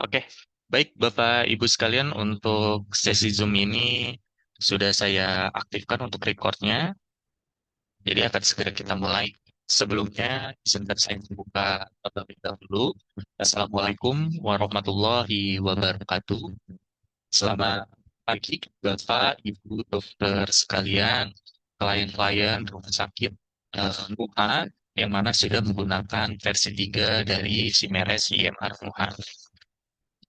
Oke, baik Bapak Ibu sekalian, untuk sesi Zoom ini sudah saya aktifkan untuk recordnya, jadi akan segera kita mulai. Sebelumnya, izinkan saya membuka terlebih dahulu. Assalamualaikum warahmatullahi wabarakatuh. Selamat pagi Bapak, Ibu, dokter sekalian, klien-klien rumah sakit MUHA, yang mana sudah menggunakan versi 3 dari Simeres IMR MUHA.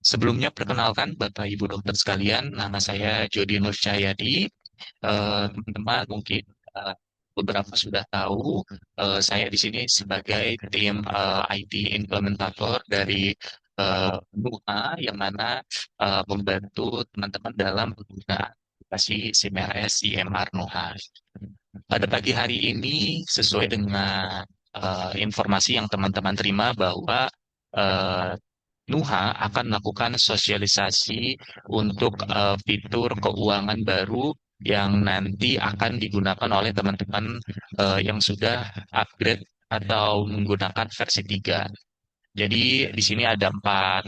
Sebelumnya perkenalkan Bapak Ibu dokter sekalian, nama saya Jody Nur Cahyadi. Teman-teman mungkin eh, beberapa sudah tahu, saya di sini sebagai tim IT implementator dari NUA, yang mana membantu teman-teman dalam penggunaan aplikasi SIMRS IMR NUHA. Pada pagi hari ini, sesuai dengan informasi yang teman-teman terima bahwa eh, Nuha akan melakukan sosialisasi untuk fitur keuangan baru yang nanti akan digunakan oleh teman-teman yang sudah upgrade atau menggunakan versi 3. Jadi di sini ada 4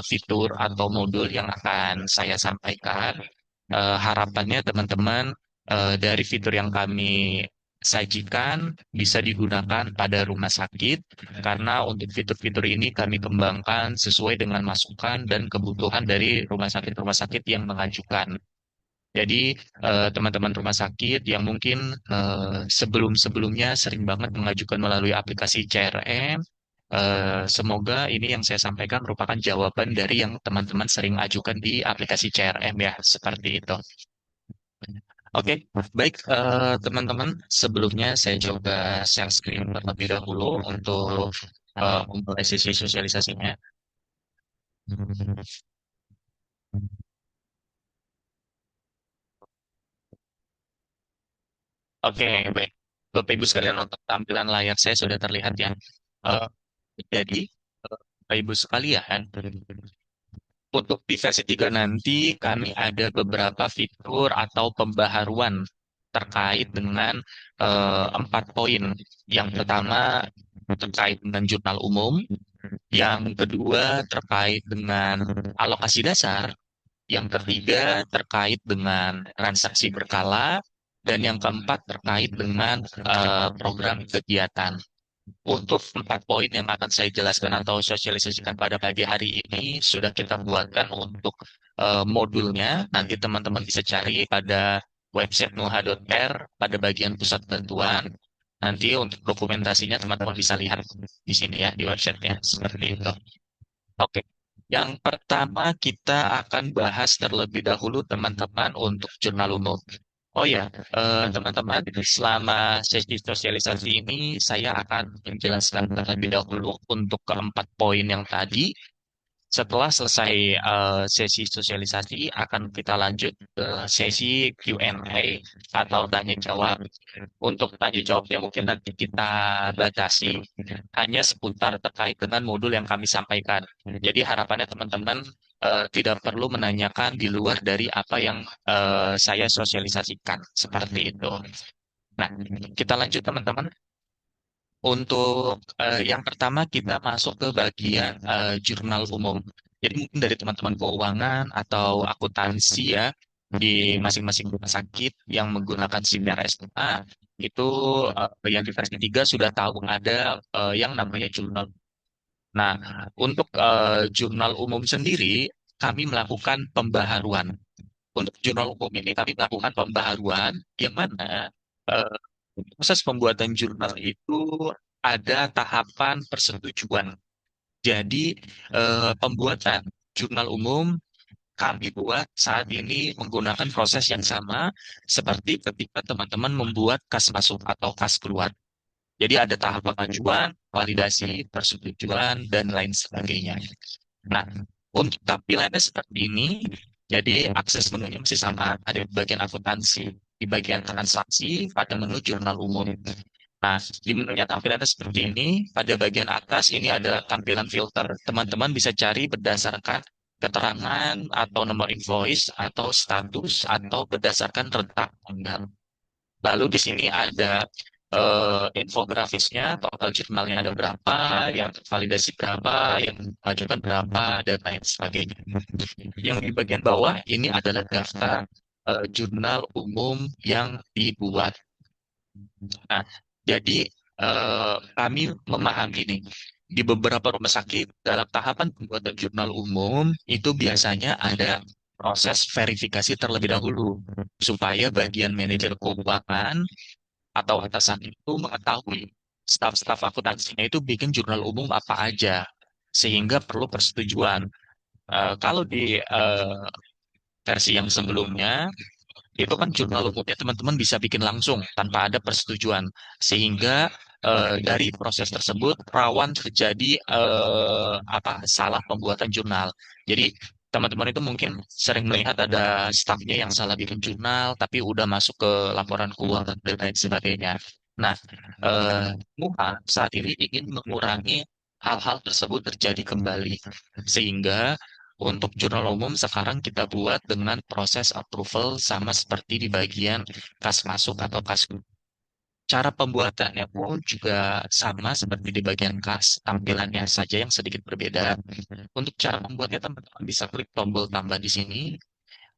fitur atau modul yang akan saya sampaikan. Harapannya teman-teman, dari fitur yang kami sajikan bisa digunakan pada rumah sakit, karena untuk fitur-fitur ini kami kembangkan sesuai dengan masukan dan kebutuhan dari rumah sakit yang mengajukan. Jadi teman-teman rumah sakit yang mungkin sebelum-sebelumnya sering banget mengajukan melalui aplikasi CRM, semoga ini yang saya sampaikan merupakan jawaban dari yang teman-teman sering ajukan di aplikasi CRM ya, seperti itu. Oke, baik teman-teman. Sebelumnya saya coba share screen terlebih dahulu untuk memulai sesi sosialisasinya. Oke, baik. Bapak Ibu sekalian, untuk tampilan layar saya sudah terlihat ya. Eh, jadi, Bapak Ibu sekalian, untuk di versi 3 nanti kami ada beberapa fitur atau pembaharuan terkait dengan 4 poin. Yang pertama terkait dengan jurnal umum, yang kedua terkait dengan alokasi dasar, yang ketiga terkait dengan transaksi berkala, dan yang keempat terkait dengan program kegiatan. Untuk 4 poin yang akan saya jelaskan atau sosialisasikan pada pagi hari ini sudah kita buatkan untuk modulnya. Nanti teman-teman bisa cari pada website nuha.r pada bagian pusat bantuan. Nanti untuk dokumentasinya teman-teman bisa lihat di sini ya, di websitenya seperti itu. Oke. Yang pertama kita akan bahas terlebih dahulu teman-teman untuk jurnal umum. Oh ya, teman-teman, selama sesi sosialisasi ini saya akan menjelaskan terlebih dahulu untuk keempat poin yang tadi. Setelah selesai sesi sosialisasi, akan kita lanjut ke sesi Q&A atau tanya jawab. Untuk tanya jawabnya mungkin nanti kita batasi hanya seputar terkait dengan modul yang kami sampaikan. Jadi harapannya teman-teman tidak perlu menanyakan di luar dari apa yang saya sosialisasikan, seperti itu. Nah, kita lanjut teman-teman. Untuk yang pertama kita masuk ke bagian jurnal umum. Jadi mungkin dari teman-teman keuangan atau akuntansi ya, di masing-masing rumah sakit yang menggunakan SIMR SMA itu yang di versi 3 sudah tahu ada yang namanya jurnal. Nah, untuk jurnal umum sendiri kami melakukan pembaharuan. Untuk jurnal umum ini kami melakukan pembaharuan yang mana eh, proses pembuatan jurnal itu ada tahapan persetujuan. Jadi pembuatan jurnal umum kami buat saat ini menggunakan proses yang sama seperti ketika teman-teman membuat kas masuk atau kas keluar. Jadi ada tahap pengajuan, validasi, persetujuan, dan lain sebagainya. Nah, untuk tampilannya seperti ini, jadi akses menunya masih sama. Ada di bagian akuntansi, di bagian transaksi, pada menu jurnal umum. Nah, di menunya tampilannya seperti ini. Pada bagian atas ini adalah tampilan filter. Teman-teman bisa cari berdasarkan keterangan atau nomor invoice atau status atau berdasarkan rentang tanggal. Lalu di sini ada infografisnya, total jurnalnya ada berapa, yang validasi berapa, yang ajukan berapa, dan lain sebagainya. Yang di bagian bawah ini adalah daftar jurnal umum yang dibuat. Nah, jadi kami memahami nih, di beberapa rumah sakit dalam tahapan pembuatan jurnal umum itu biasanya ada proses verifikasi terlebih dahulu supaya bagian manajer keuangan atau atasan itu mengetahui staf-staf akuntansinya itu bikin jurnal umum apa aja sehingga perlu persetujuan. Kalau di versi yang sebelumnya itu kan jurnal umumnya teman-teman bisa bikin langsung tanpa ada persetujuan sehingga dari proses tersebut rawan terjadi salah pembuatan jurnal. Jadi teman-teman itu mungkin sering melihat ada stafnya yang salah bikin jurnal tapi udah masuk ke laporan keuangan dan lain sebagainya. Nah, MUHA saat ini ingin mengurangi hal-hal tersebut terjadi kembali sehingga untuk jurnal umum sekarang kita buat dengan proses approval sama seperti di bagian kas masuk atau kas keluar. Cara pembuatannya pun juga sama seperti di bagian kas, tampilannya saja yang sedikit berbeda. Untuk cara membuatnya teman-teman bisa klik tombol tambah di sini,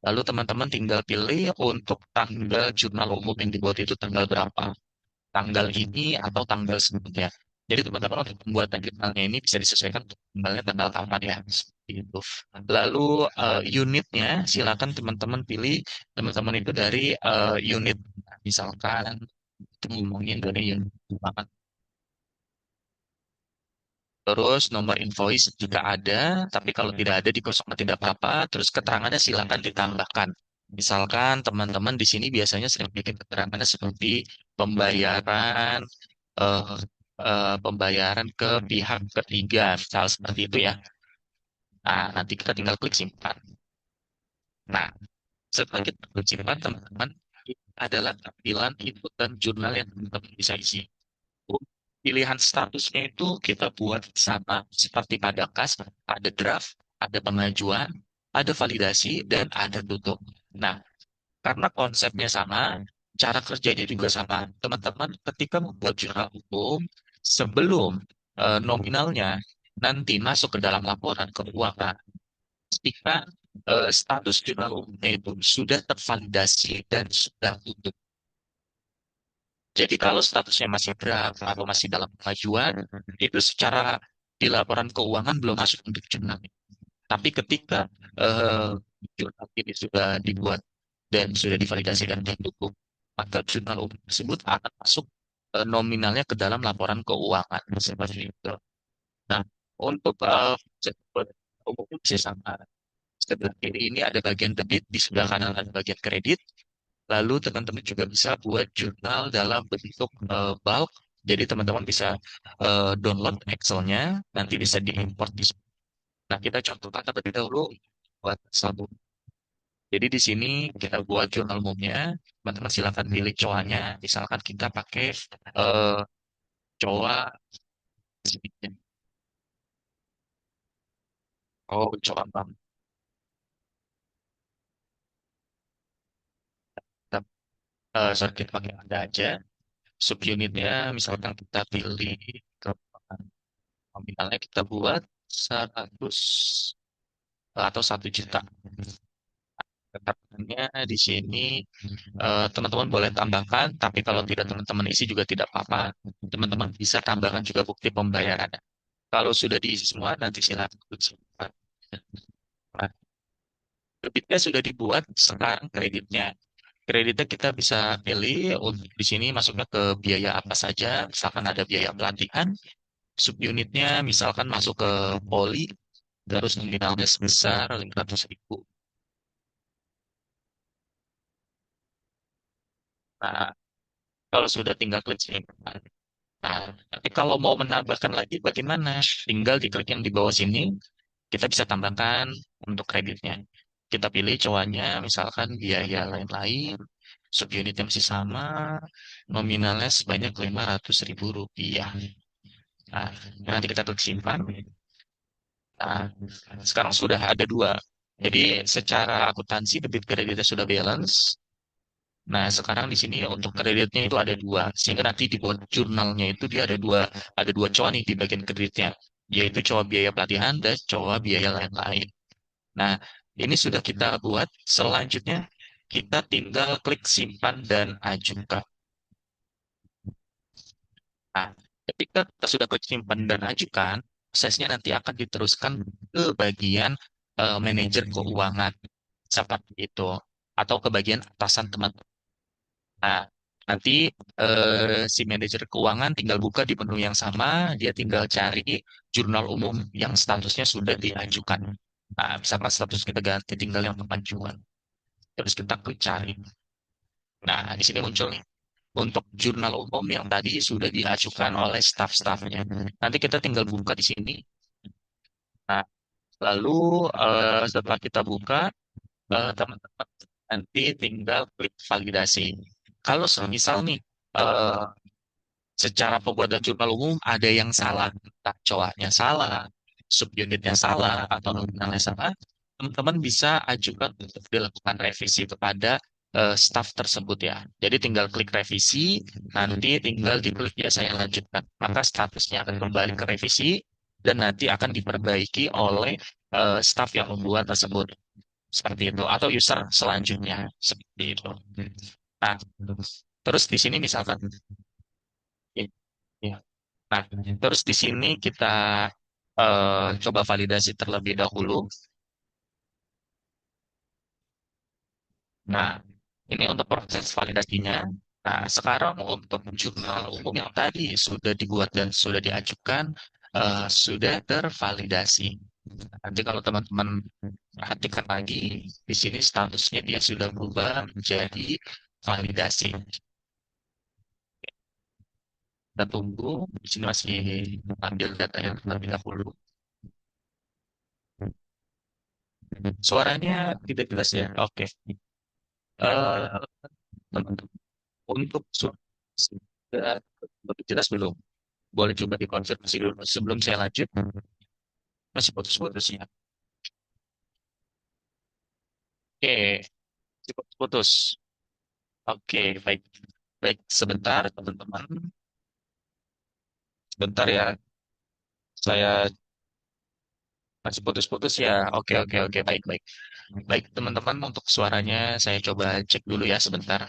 lalu teman-teman tinggal pilih untuk tanggal jurnal umum yang dibuat itu tanggal berapa, tanggal ini atau tanggal sebelumnya. Jadi teman-teman untuk pembuatan jurnalnya ini bisa disesuaikan untuk tanggalnya tanggal kapan ya. Seperti itu. Lalu unitnya silakan teman-teman pilih teman-teman itu dari unit misalkan itu ngomongin dari unit keuangan. Terus nomor invoice jika ada, tapi kalau tidak ada dikosongkan tidak apa-apa. Terus keterangannya silakan ditambahkan. Misalkan teman-teman di sini biasanya sering bikin keterangannya seperti pembayaran eh, pembayaran ke pihak ketiga, misal seperti itu ya. Nah, nanti kita tinggal klik simpan. Nah, setelah kita klik simpan, teman-teman, ini adalah tampilan input dan jurnal yang teman-teman bisa isi. Pilihan statusnya itu kita buat sama seperti pada kas, ada draft, ada pengajuan, ada validasi, dan ada tutup. Nah, karena konsepnya sama, cara kerjanya juga sama. Teman-teman ketika membuat jurnal umum, sebelum nominalnya nanti masuk ke dalam laporan keuangan, ketika status jurnal umumnya itu sudah tervalidasi dan sudah tutup. Jadi kalau statusnya masih draft atau masih dalam pengajuan, itu secara di laporan keuangan belum masuk untuk jurnal. Tapi ketika eh, jurnal ini sudah dibuat dan sudah divalidasi dan didukung, maka jurnal umum tersebut akan masuk nominalnya ke dalam laporan keuangan seperti itu. Nah, untuk jadwal umum bisa sama. Sebelah kiri ini ada bagian debit, di sebelah kanan ada bagian kredit. Lalu teman-teman juga bisa buat jurnal dalam bentuk bulk. Jadi teman-teman bisa download Excel-nya, nanti bisa diimport di sini. Nah, kita contohkan terlebih dahulu buat satu. Jadi di sini kita buat jurnal umumnya. Teman-teman silakan pilih coanya. Misalkan kita pakai eh, coa. Oh, coa bang. Kita, sorry, kita pakai yang ada aja. Subunitnya, misalkan kita pilih ke nominalnya kita buat 100 atau 1 juta. Tetapannya di sini teman-teman boleh tambahkan, tapi kalau tidak teman-teman isi juga tidak apa-apa. Teman-teman bisa tambahkan juga bukti pembayarannya. Kalau sudah diisi semua, nanti silakan klik simpan. Nah, debitnya sudah dibuat, sekarang kreditnya. Kreditnya kita bisa pilih untuk di sini masuknya ke biaya apa saja. Misalkan ada biaya pelatihan, subunitnya misalkan masuk ke poli, terus nominalnya sebesar 500.000. Nah, kalau sudah tinggal klik simpan. Nah, tapi kalau mau menambahkan lagi bagaimana? Tinggal diklik yang di bawah sini, kita bisa tambahkan untuk kreditnya. Kita pilih cowoknya, misalkan biaya lain-lain, subunitnya masih sama, nominalnya sebanyak 500.000 rupiah. Nah, nanti kita klik simpan. Nah, sekarang sudah ada dua. Jadi secara akuntansi debit kreditnya sudah balance. Nah, sekarang di sini ya untuk kreditnya itu ada dua, sehingga nanti di buat jurnalnya itu dia ada dua COA nih di bagian kreditnya, yaitu COA biaya pelatihan dan COA biaya lain-lain. Nah, ini sudah kita buat. Selanjutnya kita tinggal klik simpan dan ajukan. Nah, ketika kita sudah klik simpan dan ajukan, prosesnya nanti akan diteruskan ke bagian manajer keuangan seperti itu, atau ke bagian atasan teman. Nah, nanti si manajer keuangan tinggal buka di menu yang sama, dia tinggal cari jurnal umum yang statusnya sudah diajukan. Nah, misalkan status kita ganti tinggal yang kemajuan. Terus kita klik cari. Nah, di sini muncul nih untuk jurnal umum yang tadi sudah diajukan oleh staf-stafnya. Nanti kita tinggal buka di sini. Nah, lalu setelah kita buka, teman-teman nanti tinggal klik validasi. Kalau semisal nih, eh, secara pembuatan jurnal umum ada yang salah, entah cowoknya salah, subunitnya salah, atau nominalnya salah, teman-teman bisa ajukan untuk dilakukan revisi kepada staff tersebut ya. Jadi tinggal klik revisi, nanti tinggal diklik ya saya lanjutkan. Maka statusnya akan kembali ke revisi dan nanti akan diperbaiki oleh staff yang membuat tersebut. Seperti itu. Atau user selanjutnya. Seperti itu. Nah, terus di sini misalkan ya, nah, terus di sini kita coba validasi terlebih dahulu. Nah, ini untuk proses validasinya. Nah, sekarang untuk jurnal umum yang tadi sudah dibuat dan sudah diajukan, sudah tervalidasi. Nanti kalau teman-teman perhatikan lagi, di sini statusnya dia sudah berubah menjadi validasi. Kita tunggu, di sini masih ambil data yang terlebih dahulu. Suaranya tidak jelas ya. Oke. Eh, Teman-teman, untuk sudah lebih jelas belum? Boleh coba dikonfirmasi dulu sebelum saya lanjut. Masih putus-putus ya. Oke, masih putus-putus. Oke, baik. Baik, sebentar teman-teman. Sebentar ya. Saya masih putus-putus ya. Oke, oke, oke. Baik, baik. Baik, teman-teman, untuk suaranya saya coba cek dulu ya sebentar.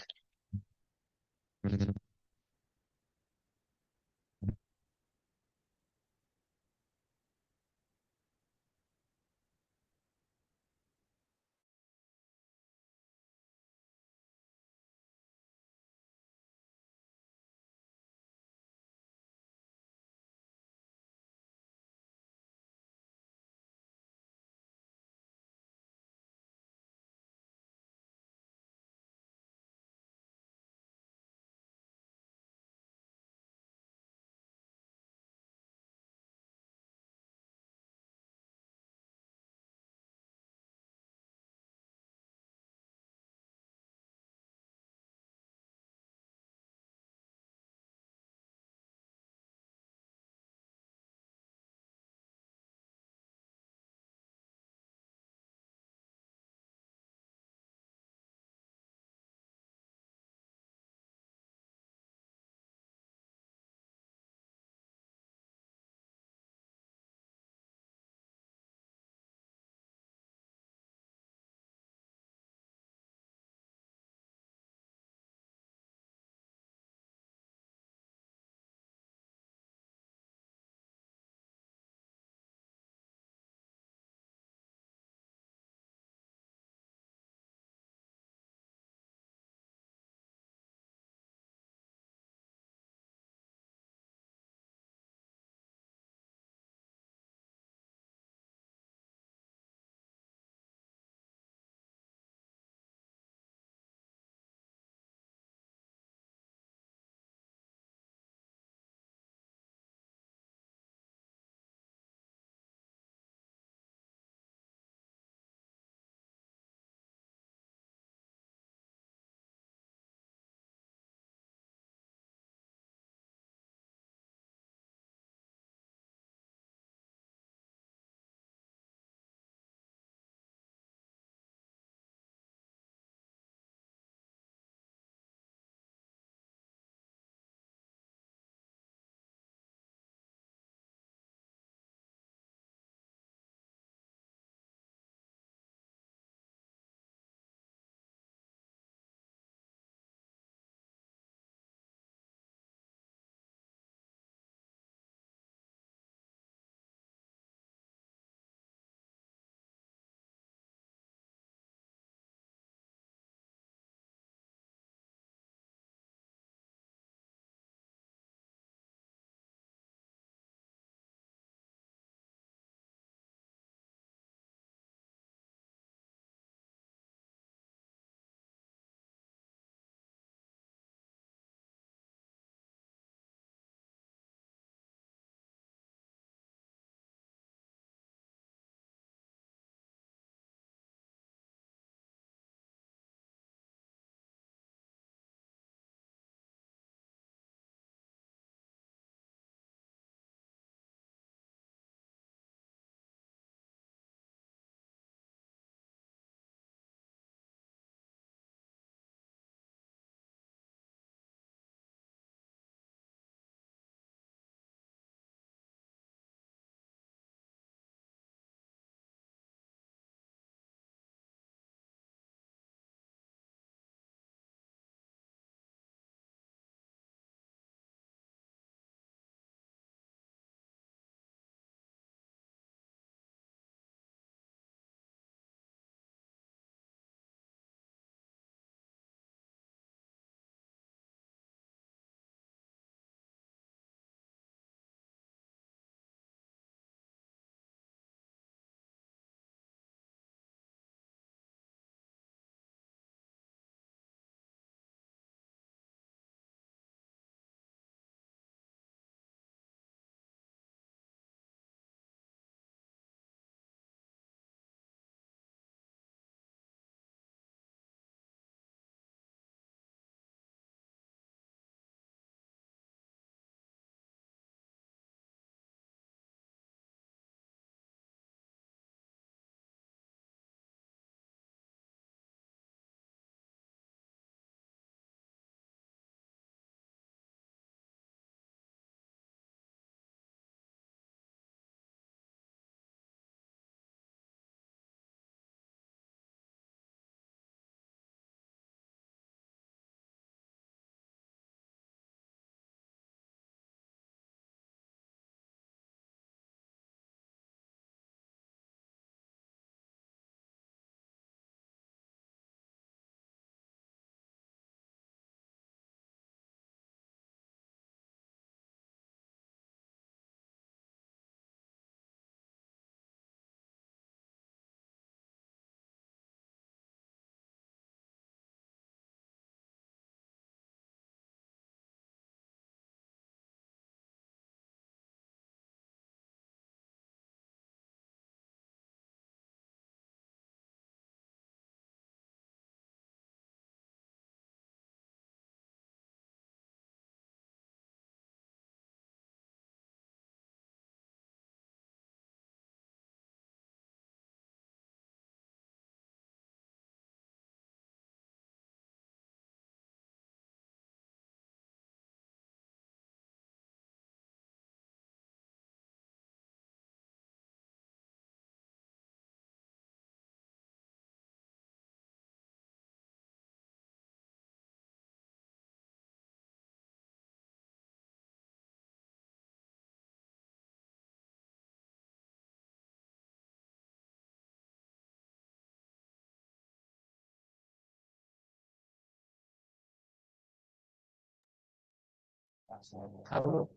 Kalau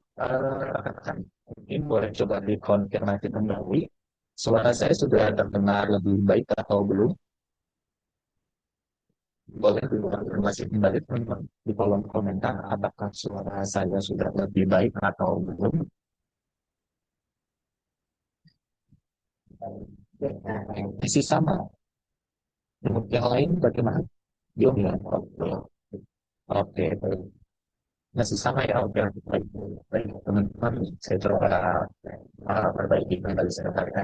rekan, mungkin boleh coba dikonfirmasi kembali. Suara saya sudah terdengar lebih baik atau belum? Boleh dikonfirmasi kembali teman-teman di kolom komentar apakah suara saya sudah lebih baik atau belum. Masih sama. Untuk yang lain bagaimana? Belum ya? Oke, oke, baik. Masih sama ya? Oke, baik. Baik, teman-teman. Saya coba perbaiki kembali sebentar ya.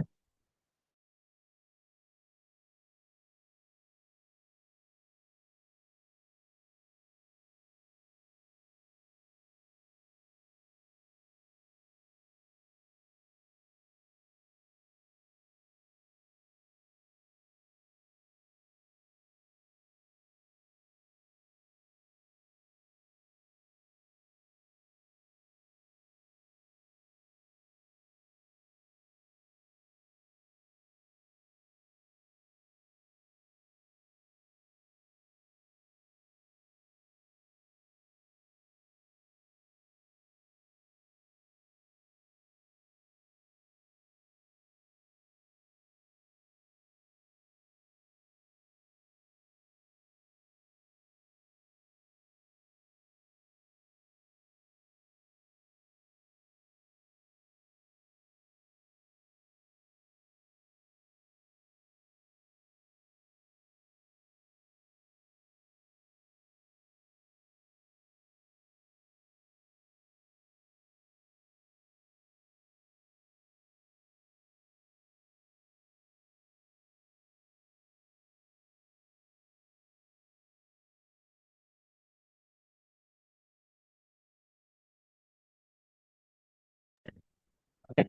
Oke.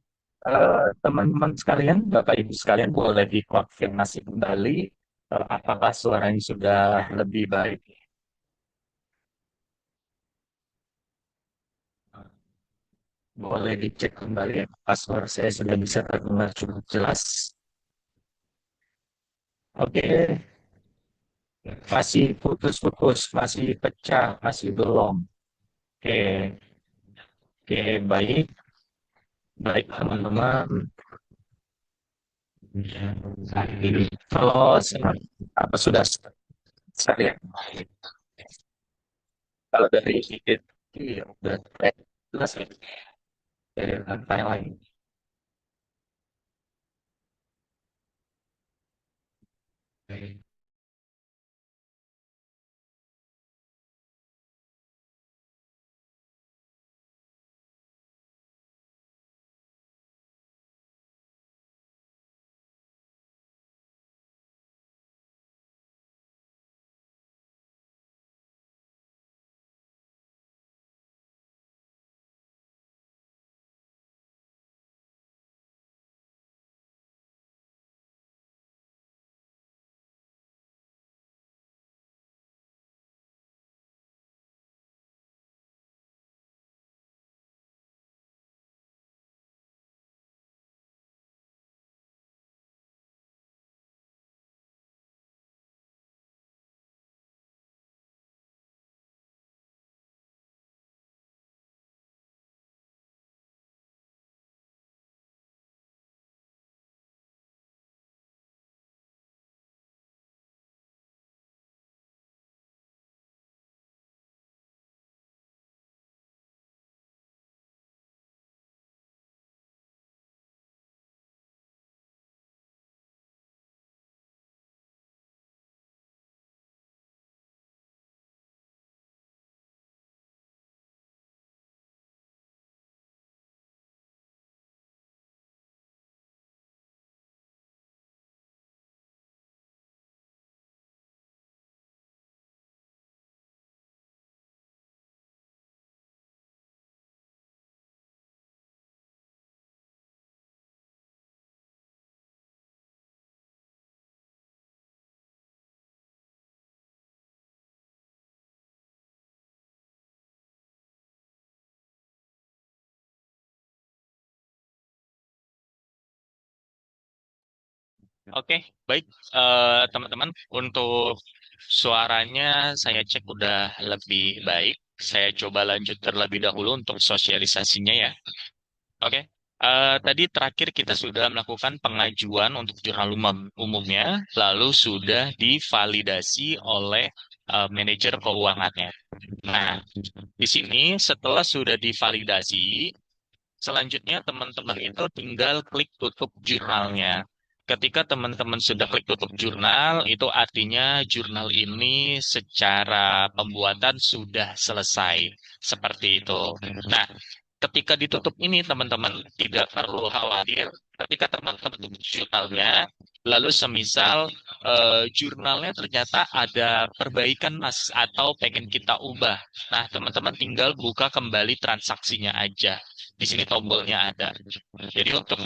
Teman-teman sekalian, Bapak Ibu sekalian, boleh dikonfirmasi kembali apakah suaranya sudah lebih baik. Boleh dicek kembali apakah suara saya sudah bisa terdengar cukup jelas. Oke, masih putus-putus, masih pecah, masih belum. Oke, oke, baik, baik teman-teman. Terus, apa sudah sekalian? Kalau dari itu, ya, udah jelas ya. Dari lantai lain. Oke, baik teman-teman. Untuk suaranya saya cek udah lebih baik. Saya coba lanjut terlebih dahulu untuk sosialisasinya ya. Oke. Tadi terakhir kita sudah melakukan pengajuan untuk jurnal umumnya, lalu sudah divalidasi oleh manajer keuangannya. Nah, di sini setelah sudah divalidasi, selanjutnya teman-teman itu tinggal klik tutup jurnalnya. Ketika teman-teman sudah klik tutup jurnal, itu artinya jurnal ini secara pembuatan sudah selesai. Seperti itu. Nah, ketika ditutup ini teman-teman tidak perlu khawatir. Ketika teman-teman tutup jurnalnya, lalu semisal jurnalnya ternyata ada perbaikan mas atau pengen kita ubah. Nah, teman-teman tinggal buka kembali transaksinya aja. Di sini tombolnya ada. Jadi untuk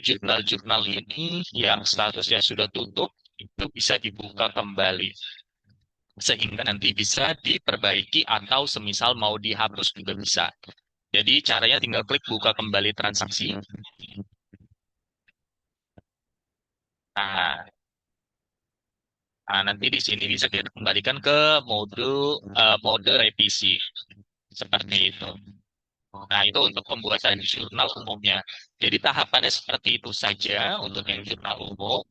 jurnal-jurnal ini yang statusnya sudah tutup itu bisa dibuka kembali sehingga nanti bisa diperbaiki atau semisal mau dihapus juga bisa. Jadi caranya tinggal klik buka kembali transaksi. Nah, nanti di sini bisa kita kembalikan ke mode revisi seperti itu. Nah, itu untuk pembuatan jurnal umumnya. Jadi tahapannya seperti itu saja untuk yang jurnal umum.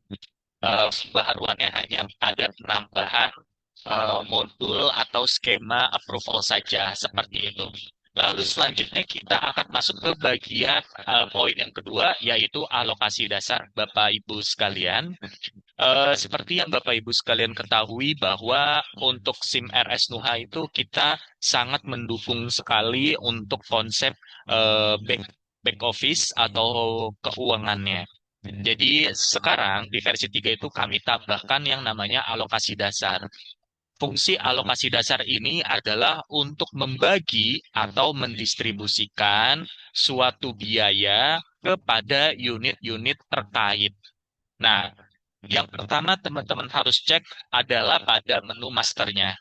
Baharuannya hanya ada penambahan modul atau skema approval saja seperti itu. Lalu selanjutnya kita akan masuk ke bagian poin yang kedua, yaitu alokasi dasar Bapak Ibu sekalian. Seperti yang Bapak Ibu sekalian ketahui bahwa untuk SIM RS Nuha itu kita sangat mendukung sekali untuk konsep back office atau keuangannya. Jadi sekarang di versi 3 itu kami tambahkan yang namanya alokasi dasar. Fungsi alokasi dasar ini adalah untuk membagi atau mendistribusikan suatu biaya kepada unit-unit terkait. Nah, yang pertama teman-teman harus cek adalah pada menu masternya.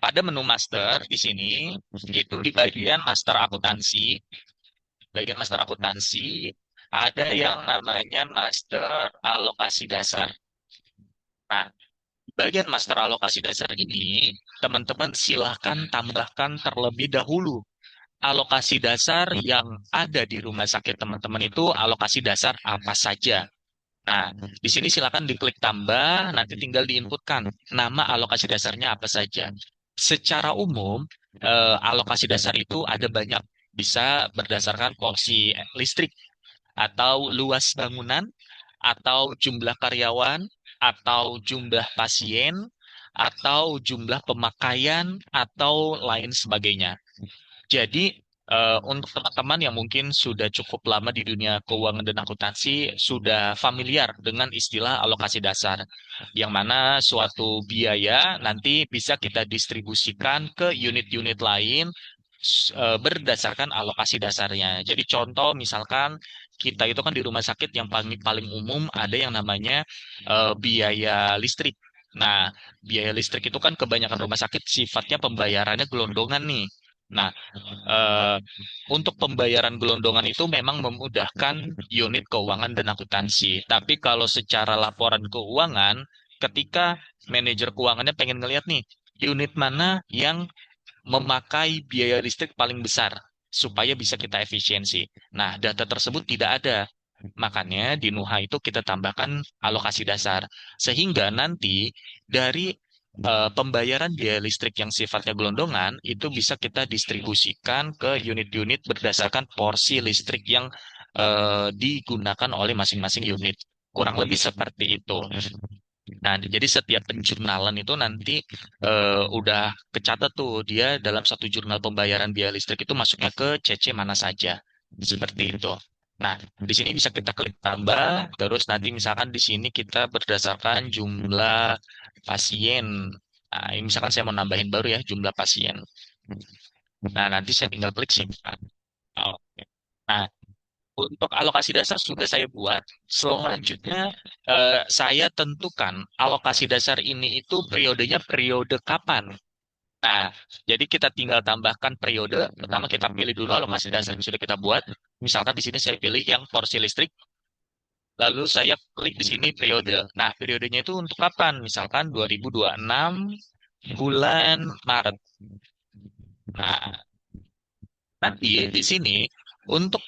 Pada menu master di sini, itu di bagian master akuntansi, ada yang namanya master alokasi dasar. Nah, bagian master alokasi dasar ini, teman-teman silahkan tambahkan terlebih dahulu alokasi dasar yang ada di rumah sakit teman-teman itu alokasi dasar apa saja. Nah, di sini silakan diklik tambah, nanti tinggal diinputkan nama alokasi dasarnya apa saja. Secara umum, alokasi dasar itu ada banyak. Bisa berdasarkan porsi listrik, atau luas bangunan, atau jumlah karyawan, atau jumlah pasien, atau jumlah pemakaian, atau lain sebagainya. Jadi, untuk teman-teman yang mungkin sudah cukup lama di dunia keuangan dan akuntansi, sudah familiar dengan istilah alokasi dasar, yang mana suatu biaya nanti bisa kita distribusikan ke unit-unit lain berdasarkan alokasi dasarnya. Jadi contoh misalkan kita itu kan di rumah sakit yang paling paling umum ada yang namanya biaya listrik. Nah, biaya listrik itu kan kebanyakan rumah sakit sifatnya pembayarannya gelondongan nih. Nah, eh, untuk pembayaran gelondongan itu memang memudahkan unit keuangan dan akuntansi. Tapi kalau secara laporan keuangan, ketika manajer keuangannya pengen ngelihat nih, unit mana yang memakai biaya listrik paling besar supaya bisa kita efisiensi. Nah, data tersebut tidak ada. Makanya di Nuha itu kita tambahkan alokasi dasar. Sehingga nanti dari pembayaran biaya listrik yang sifatnya gelondongan itu bisa kita distribusikan ke unit-unit berdasarkan porsi listrik yang digunakan oleh masing-masing unit. Kurang lebih seperti itu. Nah, jadi setiap penjurnalan itu nanti udah kecatat tuh dia dalam satu jurnal pembayaran biaya listrik itu masuknya ke CC mana saja. Seperti itu. Nah, di sini bisa kita klik tambah, terus nanti misalkan di sini kita berdasarkan jumlah pasien. Nah, ini misalkan saya mau nambahin baru ya jumlah pasien. Nah, nanti saya tinggal klik simpan. Oke. Nah, untuk alokasi dasar sudah saya buat. Selanjutnya saya tentukan alokasi dasar ini itu periodenya periode kapan. Nah, jadi kita tinggal tambahkan periode. Pertama kita pilih dulu alokasi dasar yang sudah kita buat. Misalkan di sini saya pilih yang porsi listrik. Lalu saya klik di sini periode. Nah, periodenya itu untuk kapan? Misalkan 2026 bulan Maret. Nah, nanti di sini untuk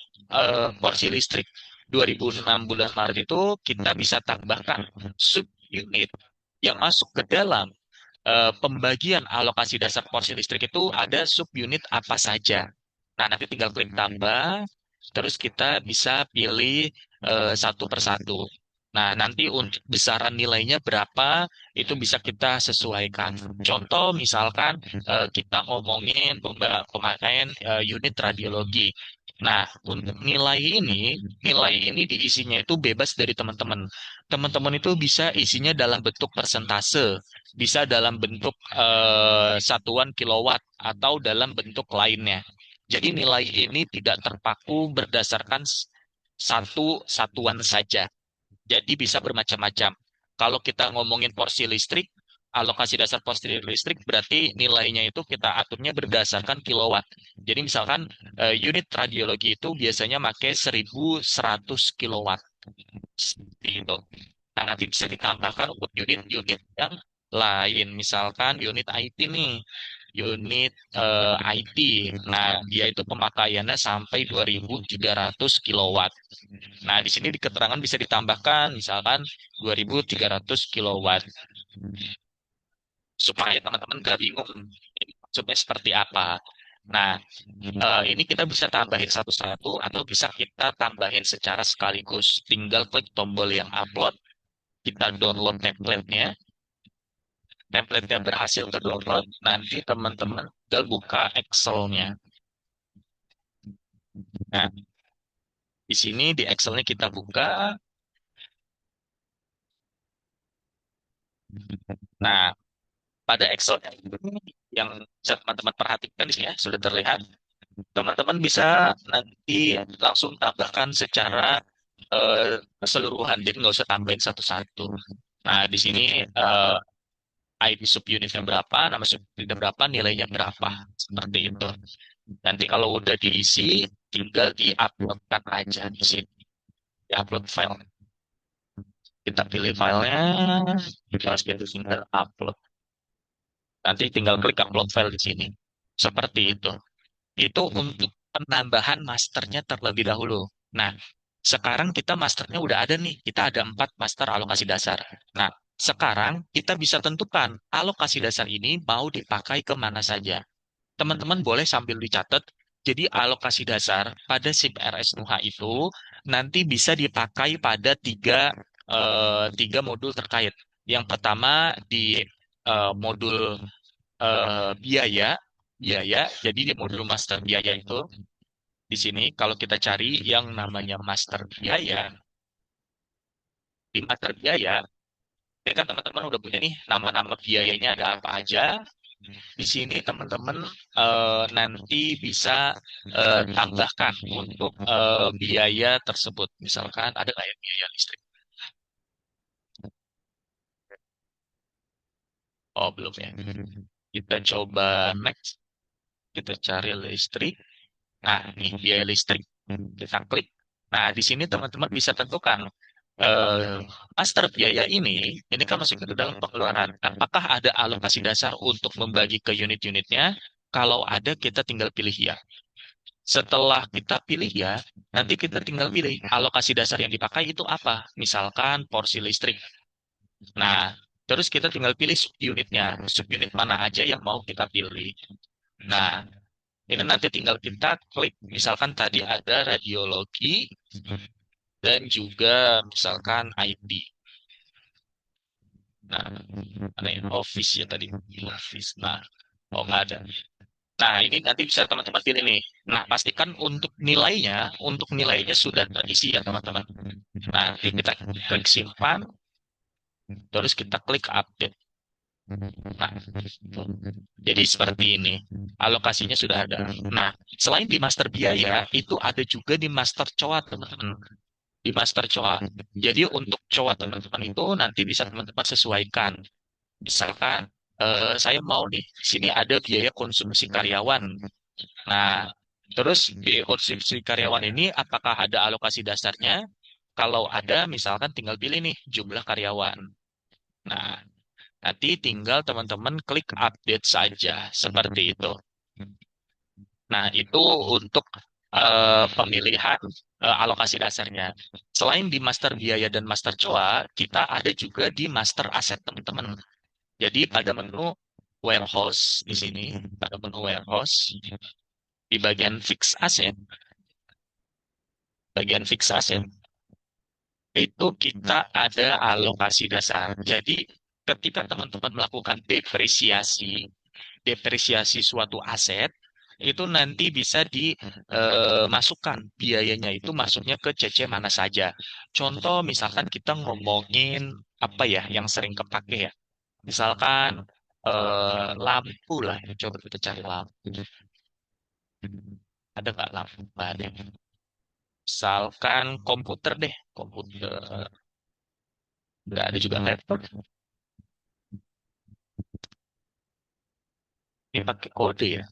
porsi listrik 2006 bulan Maret itu kita bisa tambahkan sub unit yang masuk ke dalam pembagian alokasi dasar porsi listrik itu ada sub unit apa saja. Nah, nanti tinggal klik tambah, terus kita bisa pilih satu persatu. Nah, nanti untuk besaran nilainya berapa, itu bisa kita sesuaikan. Contoh, misalkan kita ngomongin pemakaian unit radiologi. Nah, untuk nilai ini diisinya itu bebas dari teman-teman. Teman-teman itu bisa isinya dalam bentuk persentase, bisa dalam bentuk satuan kilowatt, atau dalam bentuk lainnya. Jadi nilai ini tidak terpaku berdasarkan satu satuan saja. Jadi bisa bermacam-macam. Kalau kita ngomongin porsi listrik, alokasi dasar porsi listrik berarti nilainya itu kita aturnya berdasarkan kilowatt. Jadi misalkan unit radiologi itu biasanya pakai 1.100 kilowatt. Seperti itu. Nah, nanti bisa ditambahkan untuk unit-unit yang lain. Misalkan unit IT nih, unit IT. Nah, dia itu pemakaiannya sampai 2.300 kilowatt. Nah, di sini di keterangan bisa ditambahkan misalkan 2.300 kilowatt supaya teman-teman nggak bingung ini maksudnya seperti apa. Nah, ini kita bisa tambahin satu-satu atau bisa kita tambahin secara sekaligus. Tinggal klik tombol yang upload, kita download template-nya. Template yang berhasil ke-download, nanti teman-teman tinggal buka Excel-nya. Nah, di sini di Excel-nya kita buka. Nah, pada Excel-nya yang bisa teman-teman perhatikan di sini ya, sudah terlihat. Teman-teman bisa nanti langsung tambahkan secara keseluruhan, jadi nggak usah tambahin satu-satu. Nah, di sini ID subunitnya berapa, nama subunitnya berapa, nilainya berapa, seperti itu. Nanti kalau udah diisi, tinggal di-uploadkan aja di sini, di-upload file. Kita pilih filenya, kita harus tinggal upload. Nanti tinggal klik upload file di sini. Seperti itu. Itu untuk penambahan masternya terlebih dahulu. Nah, sekarang kita masternya udah ada nih. Kita ada 4 master alokasi dasar. Nah, sekarang kita bisa tentukan alokasi dasar ini mau dipakai kemana saja. Teman-teman boleh sambil dicatat. Jadi alokasi dasar pada SIP RS NUHA itu nanti bisa dipakai pada tiga modul terkait. Yang pertama di modul biaya, biaya. Jadi di modul master biaya itu di sini kalau kita cari yang namanya master biaya, di master biaya, ini kan teman-teman udah punya nih nama-nama biayanya ada apa aja. Di sini teman-teman nanti bisa tambahkan untuk biaya tersebut. Misalkan ada nggak ya biaya listrik? Oh, belum ya. Kita coba next. Kita cari listrik. Nah, ini biaya listrik. Kita klik. Nah, di sini teman-teman bisa tentukan eh, master biaya ini kan masih ke dalam pengeluaran. Apakah ada alokasi dasar untuk membagi ke unit-unitnya? Kalau ada, kita tinggal pilih ya. Setelah kita pilih ya, nanti kita tinggal pilih alokasi dasar yang dipakai itu apa. Misalkan porsi listrik. Nah, terus kita tinggal pilih subunitnya. Subunit mana aja yang mau kita pilih. Nah, ini nanti tinggal kita klik. Misalkan tadi ada radiologi dan juga misalkan ID. Nah, ada yang office ya tadi. Office. Nah, oh nggak ada. Nah, ini nanti bisa teman-teman pilih nih. Nah, pastikan untuk nilainya sudah terisi ya teman-teman. Nah, nanti kita klik simpan, terus kita klik update. Nah, jadi seperti ini. Alokasinya sudah ada. Nah, selain di master biaya, itu ada juga di master COA, teman-teman. Di master COA. Jadi untuk COA teman-teman itu nanti bisa teman-teman sesuaikan. Misalkan saya mau nih, di sini ada biaya konsumsi karyawan. Nah, terus biaya konsumsi karyawan ini apakah ada alokasi dasarnya? Kalau ada, misalkan tinggal pilih nih jumlah karyawan. Nah, nanti tinggal teman-teman klik update saja, seperti itu. Nah, itu untuk pemilihan alokasi dasarnya. Selain di master biaya dan master COA, kita ada juga di master aset, teman-teman. Jadi pada menu warehouse di sini, pada menu warehouse, di bagian fix asset, itu kita ada alokasi dasar. Jadi ketika teman-teman melakukan depresiasi suatu aset, itu nanti bisa dimasukkan biayanya itu masuknya ke CC mana saja. Contoh misalkan kita ngomongin apa ya yang sering kepake ya. Misalkan lampu lah, coba kita cari lampu. Ada nggak lampu? Nggak ada. Misalkan komputer deh, komputer. Nggak ada juga laptop. Ini pakai kode ya.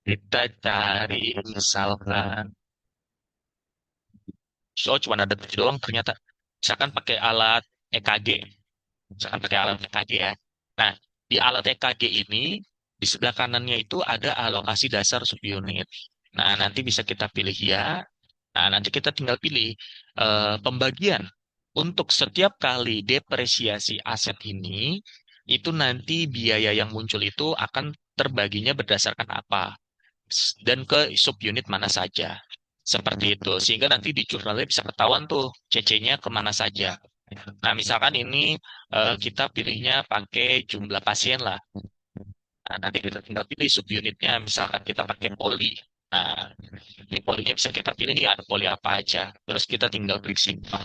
Kita cari misalkan, oh cuma ada tujuh doang ternyata. Misalkan pakai alat EKG, misalkan pakai alat EKG ya. Nah, di alat EKG ini, di sebelah kanannya itu ada alokasi dasar subunit. Nah, nanti bisa kita pilih ya. Nah, nanti kita tinggal pilih pembagian. Untuk setiap kali depresiasi aset ini, itu nanti biaya yang muncul itu akan terbaginya berdasarkan apa dan ke subunit mana saja. Seperti itu. Sehingga nanti di jurnalnya bisa ketahuan tuh CC-nya kemana saja. Nah, misalkan ini kita pilihnya pakai jumlah pasien lah. Nah, nanti kita tinggal pilih subunitnya. Misalkan kita pakai poli. Nah, ini polinya bisa kita pilih nih ada poli apa aja. Terus kita tinggal klik simpan.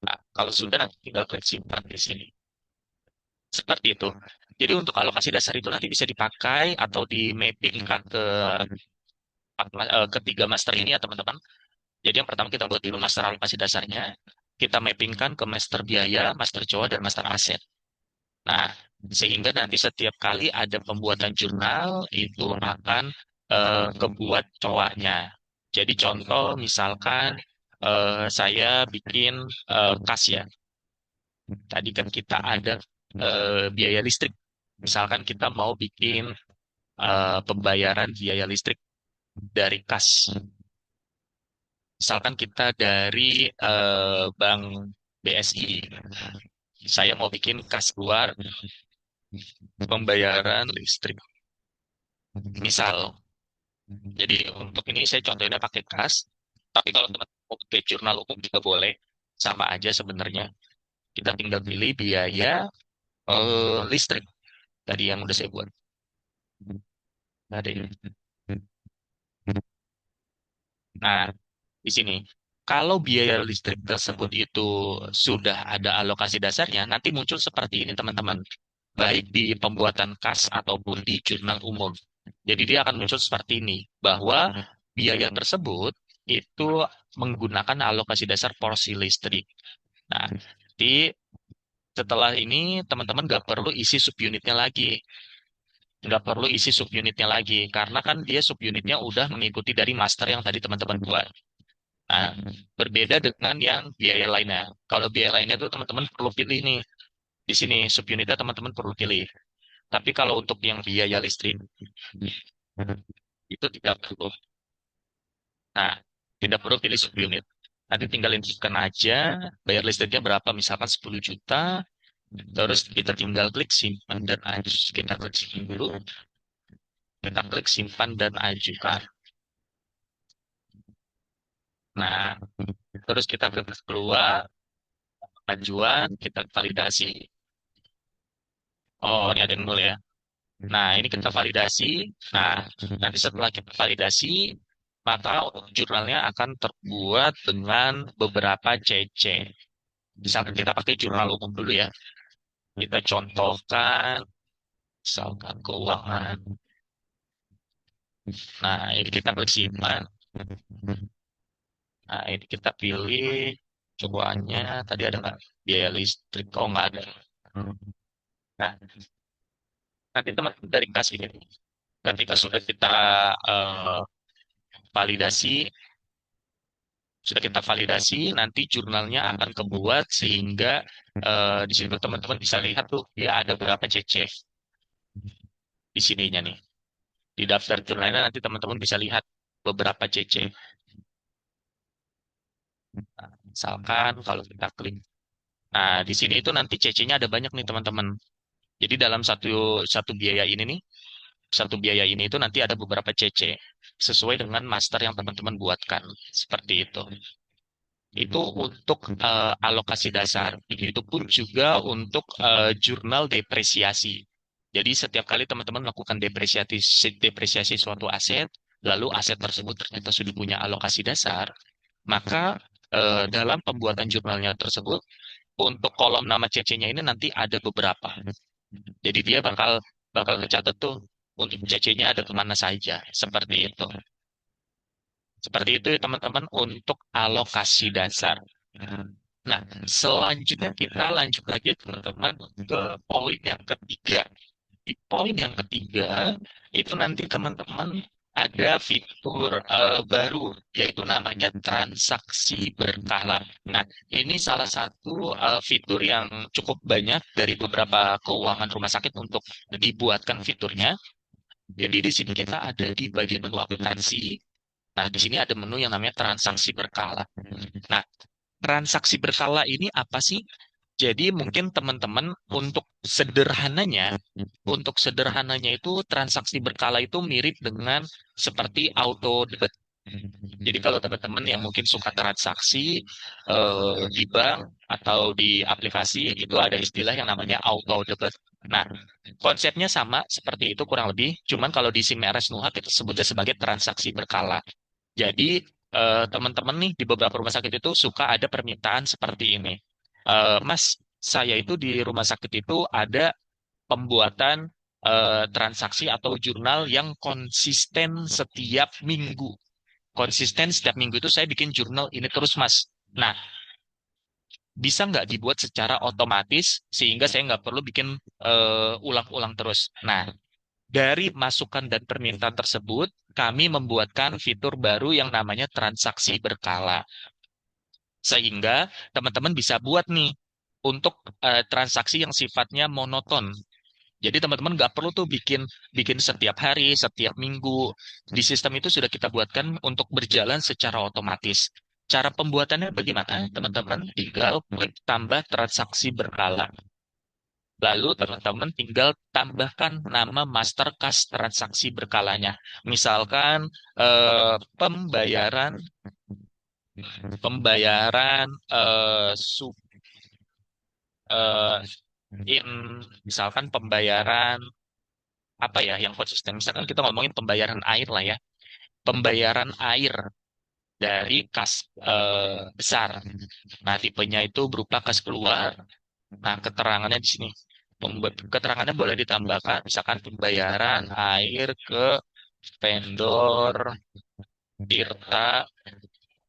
Nah, kalau sudah nanti tinggal klik simpan di sini. Seperti itu. Jadi untuk alokasi dasar itu nanti bisa dipakai atau di mappingkan ke ketiga master ini ya teman-teman. Jadi yang pertama kita buat dulu master alokasi dasarnya. Kita mappingkan ke master biaya, master COA, dan master aset. Nah, sehingga nanti setiap kali ada pembuatan jurnal itu akan kebuat COA-nya. Jadi contoh misalkan saya bikin kas ya. Tadi kan kita ada biaya listrik. Misalkan kita mau bikin pembayaran biaya listrik dari kas. Misalkan kita dari Bank BSI. Saya mau bikin kas keluar pembayaran listrik. Misal, jadi untuk ini saya contohnya pakai kas. Tapi kalau teman-teman mau pakai jurnal umum juga boleh. Sama aja sebenarnya. Kita tinggal pilih biaya listrik. Tadi yang udah saya buat. Ada ini. Nah, di sini. Kalau biaya listrik tersebut itu sudah ada alokasi dasarnya, nanti muncul seperti ini teman-teman. Baik di pembuatan kas ataupun di jurnal umum. Jadi dia akan muncul seperti ini, bahwa biaya tersebut itu menggunakan alokasi dasar porsi listrik. Nah, di setelah ini teman-teman nggak perlu isi subunitnya lagi. Nggak perlu isi subunitnya lagi, karena kan dia subunitnya udah mengikuti dari master yang tadi teman-teman buat. Nah, berbeda dengan yang biaya lainnya. Kalau biaya lainnya tuh teman-teman perlu pilih nih. Di sini subunitnya teman-teman perlu pilih. Tapi kalau untuk yang biaya listrik itu tidak perlu. Nah, tidak perlu pilih subunit. Nanti tinggal inputkan aja bayar listriknya berapa, misalkan 10 juta, terus kita tinggal klik simpan dan ajukan. Kita klik simpan dulu, kita klik simpan dan ajukan. Nah, terus kita klik keluar, ajuan, kita validasi. Oh, ini ada yang nol ya. Nah, ini kita validasi. Nah, nanti setelah kita validasi, maka jurnalnya akan terbuat dengan beberapa CC. Misalkan kita pakai jurnal umum dulu ya. Kita contohkan, misalkan keuangan. Nah, ini kita klik simpan. Nah, ini kita pilih cobaannya. Tadi ada nggak biaya listrik? Oh, nggak ada. Nah, nanti teman-teman dari kas ini, ketika sudah kita validasi, Sudah kita validasi, nanti jurnalnya akan kebuat sehingga di sini teman-teman bisa lihat tuh ya ada berapa CC di sininya nih. Di daftar jurnalnya nanti teman-teman bisa lihat beberapa CC. Nah, misalkan kalau kita klik. Nah, di sini itu nanti CC-nya ada banyak nih teman-teman. Jadi dalam satu satu biaya ini nih, satu biaya ini itu nanti ada beberapa CC sesuai dengan master yang teman-teman buatkan. Seperti itu. Itu untuk alokasi dasar. Itu pun juga untuk jurnal depresiasi. Jadi setiap kali teman-teman melakukan depresiasi suatu aset, lalu aset tersebut ternyata sudah punya alokasi dasar, maka dalam pembuatan jurnalnya tersebut, untuk kolom nama CC-nya ini nanti ada beberapa. Jadi dia bakal bakal tercatat tuh untuk CC-nya ada kemana saja, seperti itu. Seperti itu ya teman-teman untuk alokasi dasar. Nah, selanjutnya kita lanjut lagi teman-teman ke poin yang ketiga. Di poin yang ketiga itu nanti teman-teman ada fitur baru yaitu namanya transaksi berkala. Nah, ini salah satu fitur yang cukup banyak dari beberapa keuangan rumah sakit untuk dibuatkan fiturnya. Jadi di sini kita ada di bagian menu aplikasi. Nah, di sini ada menu yang namanya transaksi berkala. Nah, transaksi berkala ini apa sih? Jadi mungkin teman-teman untuk sederhananya itu transaksi berkala itu mirip dengan seperti auto debit. Jadi kalau teman-teman yang mungkin suka transaksi di bank atau di aplikasi itu ada istilah yang namanya auto debit. Nah, konsepnya sama seperti itu kurang lebih, cuman kalau di SIM-RS Nuha kita sebutnya sebagai transaksi berkala. Jadi teman-teman nih di beberapa rumah sakit itu suka ada permintaan seperti ini. Mas, saya itu di rumah sakit itu ada pembuatan transaksi atau jurnal yang konsisten setiap minggu. Konsisten setiap minggu itu saya bikin jurnal ini terus, Mas. Nah, bisa nggak dibuat secara otomatis sehingga saya nggak perlu bikin ulang-ulang terus. Nah, dari masukan dan permintaan tersebut, kami membuatkan fitur baru yang namanya transaksi berkala. Sehingga teman-teman bisa buat nih untuk transaksi yang sifatnya monoton. Jadi teman-teman nggak perlu tuh bikin bikin setiap hari, setiap minggu. Di sistem itu sudah kita buatkan untuk berjalan secara otomatis. Cara pembuatannya bagaimana? Teman-teman tinggal klik tambah transaksi berkala. Lalu teman-teman tinggal tambahkan nama master kas transaksi berkalanya. Misalkan pembayaran pembayaran eh, in misalkan pembayaran apa ya yang konsisten. Misalkan kita ngomongin pembayaran air lah ya. Pembayaran air dari kas besar. Nah, tipenya itu berupa kas keluar. Nah, keterangannya di sini. Keterangannya boleh ditambahkan, misalkan pembayaran air ke vendor Tirta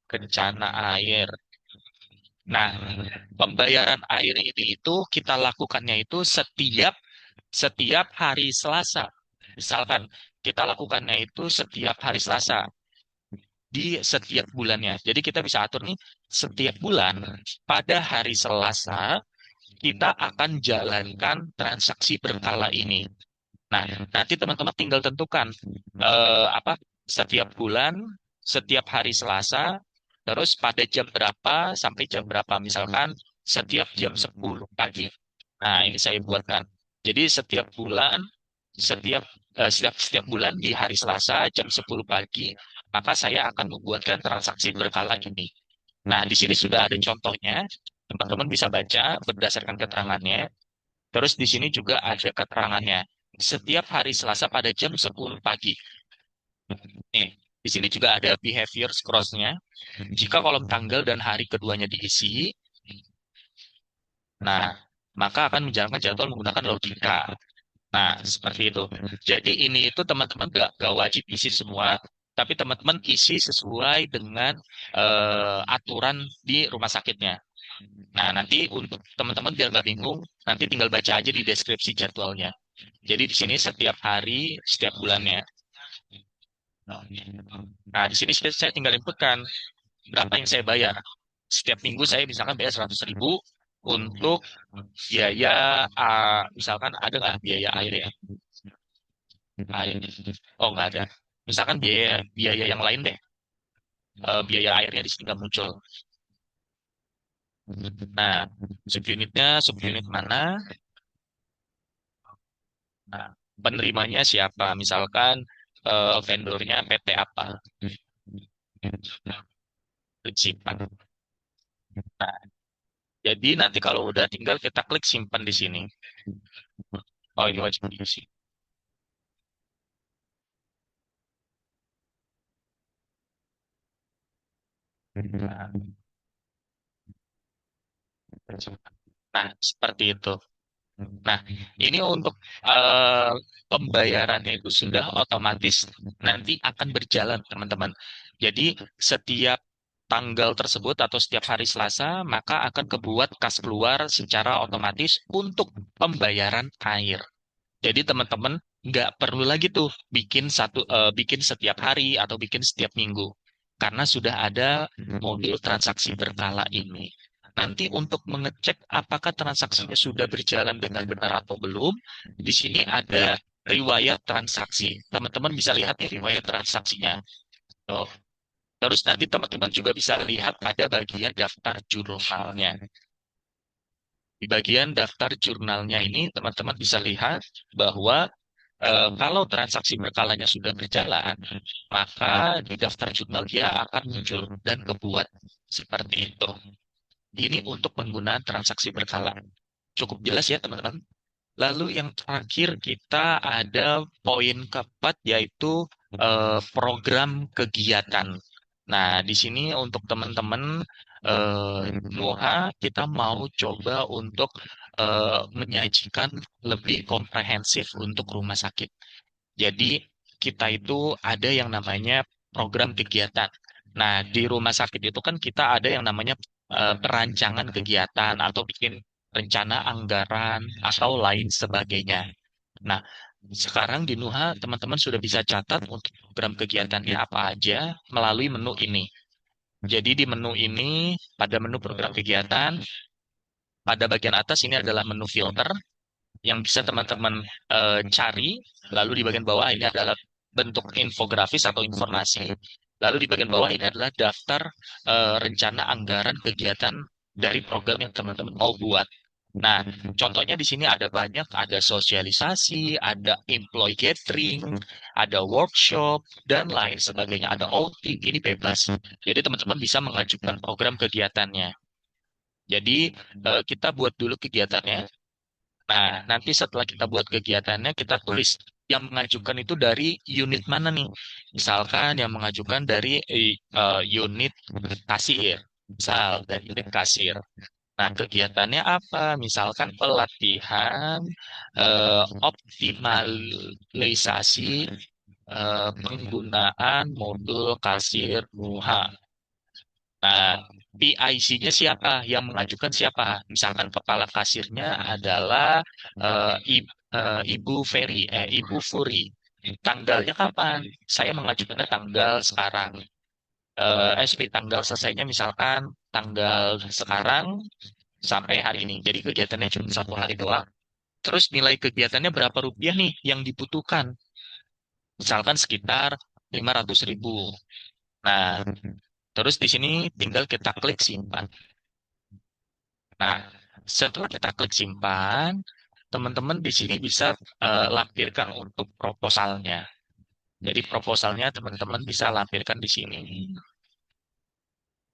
Kencana Air. Nah, pembayaran air ini itu kita lakukannya itu setiap setiap hari Selasa. Misalkan kita lakukannya itu setiap hari Selasa di setiap bulannya. Jadi kita bisa atur nih setiap bulan pada hari Selasa kita akan jalankan transaksi berkala ini. Nah, nanti teman-teman tinggal tentukan apa setiap bulan, setiap hari Selasa, terus pada jam berapa sampai jam berapa. Misalkan setiap jam 10 pagi. Nah, ini saya buatkan. Jadi setiap bulan di hari Selasa jam 10 pagi, maka saya akan membuatkan transaksi berkala ini. Nah, di sini sudah ada contohnya. Teman-teman bisa baca berdasarkan keterangannya. Terus di sini juga ada keterangannya. Setiap hari Selasa pada jam 10 pagi. Nih, di sini juga ada behavior scrolls-nya. Jika kolom tanggal dan hari keduanya diisi, nah, maka akan menjalankan jadwal menggunakan logika. Nah, seperti itu. Jadi ini itu teman-teman gak wajib isi semua, tapi teman-teman isi sesuai dengan aturan di rumah sakitnya. Nah, nanti untuk teman-teman biar nggak bingung, nanti tinggal baca aja di deskripsi jadwalnya. Jadi di sini setiap hari, setiap bulannya. Nah, di sini saya tinggal inputkan. berapa yang saya bayar. Setiap minggu saya misalkan bayar 100.000 untuk biaya, misalkan ada nggak biaya air ya? Air. Oh nggak ada. Misalkan biaya biaya yang lain deh. Biaya airnya di sini nggak muncul. Nah, subunit mana? Nah, penerimanya siapa? Misalkan vendornya PT apa? Simpan. Nah, jadi nanti kalau udah tinggal kita klik simpan di sini. Oh, ini wajib diisi. Nah, nah, seperti itu. Nah, ini untuk eh, pembayarannya itu sudah otomatis nanti akan berjalan, teman-teman. Jadi setiap tanggal tersebut atau setiap hari Selasa, maka akan kebuat kas keluar secara otomatis untuk pembayaran air. Jadi teman-teman nggak perlu lagi tuh bikin setiap hari atau bikin setiap minggu karena sudah ada modul transaksi berkala ini. Nanti untuk mengecek apakah transaksinya sudah berjalan dengan benar atau belum, di sini ada riwayat transaksi. Teman-teman bisa lihat nih riwayat transaksinya. Tuh. Terus nanti teman-teman juga bisa lihat ada bagian daftar jurnalnya. Di bagian daftar jurnalnya ini teman-teman bisa lihat bahwa kalau transaksi berkalanya sudah berjalan, maka di daftar jurnal dia akan muncul dan kebuat seperti itu. Ini untuk penggunaan transaksi berkala. Cukup jelas ya teman-teman. Lalu yang terakhir kita ada poin keempat yaitu program kegiatan. Nah, di sini untuk teman-teman Nuha kita mau coba untuk menyajikan lebih komprehensif untuk rumah sakit. Jadi kita itu ada yang namanya program kegiatan. Nah, di rumah sakit itu kan kita ada yang namanya perancangan kegiatan atau bikin rencana anggaran atau lain sebagainya. Nah, sekarang di Nuha teman-teman sudah bisa catat untuk program kegiatannya apa aja melalui menu ini. Jadi di menu ini, pada menu program kegiatan, pada bagian atas ini adalah menu filter yang bisa teman-teman cari. Lalu di bagian bawah ini adalah bentuk infografis atau informasi. Lalu di bagian bawah ini adalah daftar rencana anggaran kegiatan dari program yang teman-teman mau buat. Nah, contohnya di sini ada banyak, ada sosialisasi, ada employee gathering, ada workshop, dan lain sebagainya. Ada outing, ini bebas. Jadi teman-teman bisa mengajukan program kegiatannya. Jadi kita buat dulu kegiatannya. Nah, nanti setelah kita buat kegiatannya, kita tulis yang mengajukan itu dari unit mana nih. Misalkan yang mengajukan dari unit kasir. Misal dari unit kasir. Nah, kegiatannya apa? Misalkan pelatihan, optimalisasi penggunaan modul kasir MUHA. Nah, PIC-nya siapa? Yang mengajukan siapa? Misalkan kepala kasirnya adalah Ibu Ferry, Ibu Furi. Tanggalnya kapan? Saya mengajukannya tanggal sekarang. Tanggal selesainya misalkan tanggal sekarang sampai hari ini. Jadi kegiatannya cuma 1 hari doang. Terus nilai kegiatannya berapa rupiah nih yang dibutuhkan? Misalkan sekitar 500.000. Nah, terus di sini tinggal kita klik simpan. Nah, setelah kita klik simpan, teman-teman di sini bisa lampirkan untuk proposalnya. Jadi proposalnya teman-teman bisa lampirkan di sini.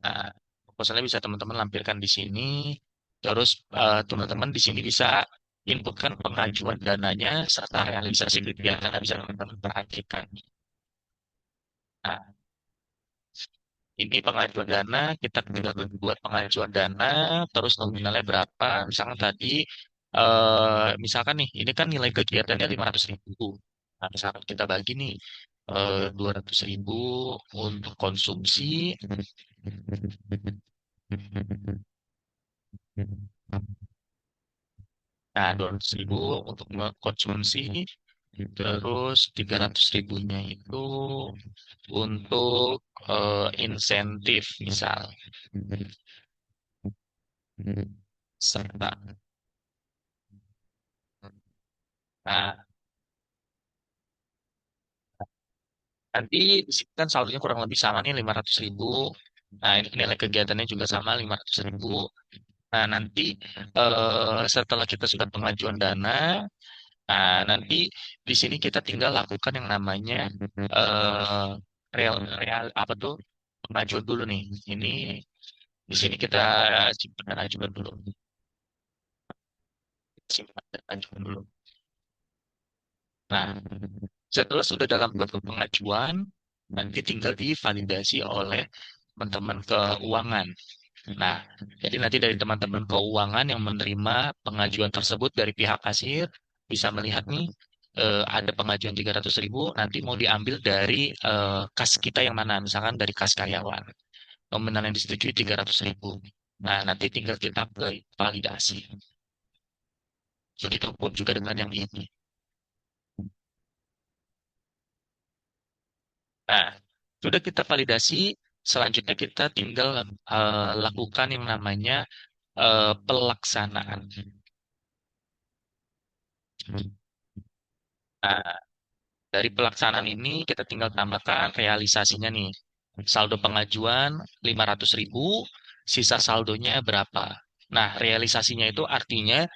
Nah, proposalnya bisa teman-teman lampirkan di sini. Terus teman-teman di sini bisa inputkan pengajuan dananya serta realisasi kegiatan yang bisa teman-teman perhatikan. Nah, ini pengajuan dana, kita tinggal buat pengajuan dana, terus nominalnya berapa. Misalkan tadi, misalkan nih, ini kan nilai kegiatannya 500.000. Nah, misalkan kita bagi nih, 200.000 untuk konsumsi. Nah, 200.000 untuk konsumsi. Terus 300 ribunya itu untuk insentif misal. Serta. Nah, nanti di sini kan saldonya kurang lebih sama nih 500 ribu. Nah, ini nilai kegiatannya juga sama 500 ribu. Nah, nanti setelah kita sudah pengajuan dana, nah nanti di sini kita tinggal lakukan yang namanya eh real, real apa tuh pengajuan dulu nih. Ini di sini kita simpan dan ajukan dulu. Simpan dan ajukan dulu. Nah, setelah sudah dalam bentuk pengajuan, nanti tinggal divalidasi oleh teman-teman keuangan. Nah, jadi nanti dari teman-teman keuangan yang menerima pengajuan tersebut dari pihak kasir bisa melihat nih ada pengajuan 300 ribu, nanti mau diambil dari kas kita yang mana, misalkan dari kas karyawan. Nominal yang disetujui 300 ribu. Nah, nanti tinggal kita validasi. Begitu pun juga dengan yang ini. Nah, sudah kita validasi, selanjutnya kita tinggal lakukan yang namanya pelaksanaan. Nah, dari pelaksanaan ini kita tinggal tambahkan realisasinya nih. Saldo pengajuan 500 ribu, sisa saldonya berapa. Nah, realisasinya itu artinya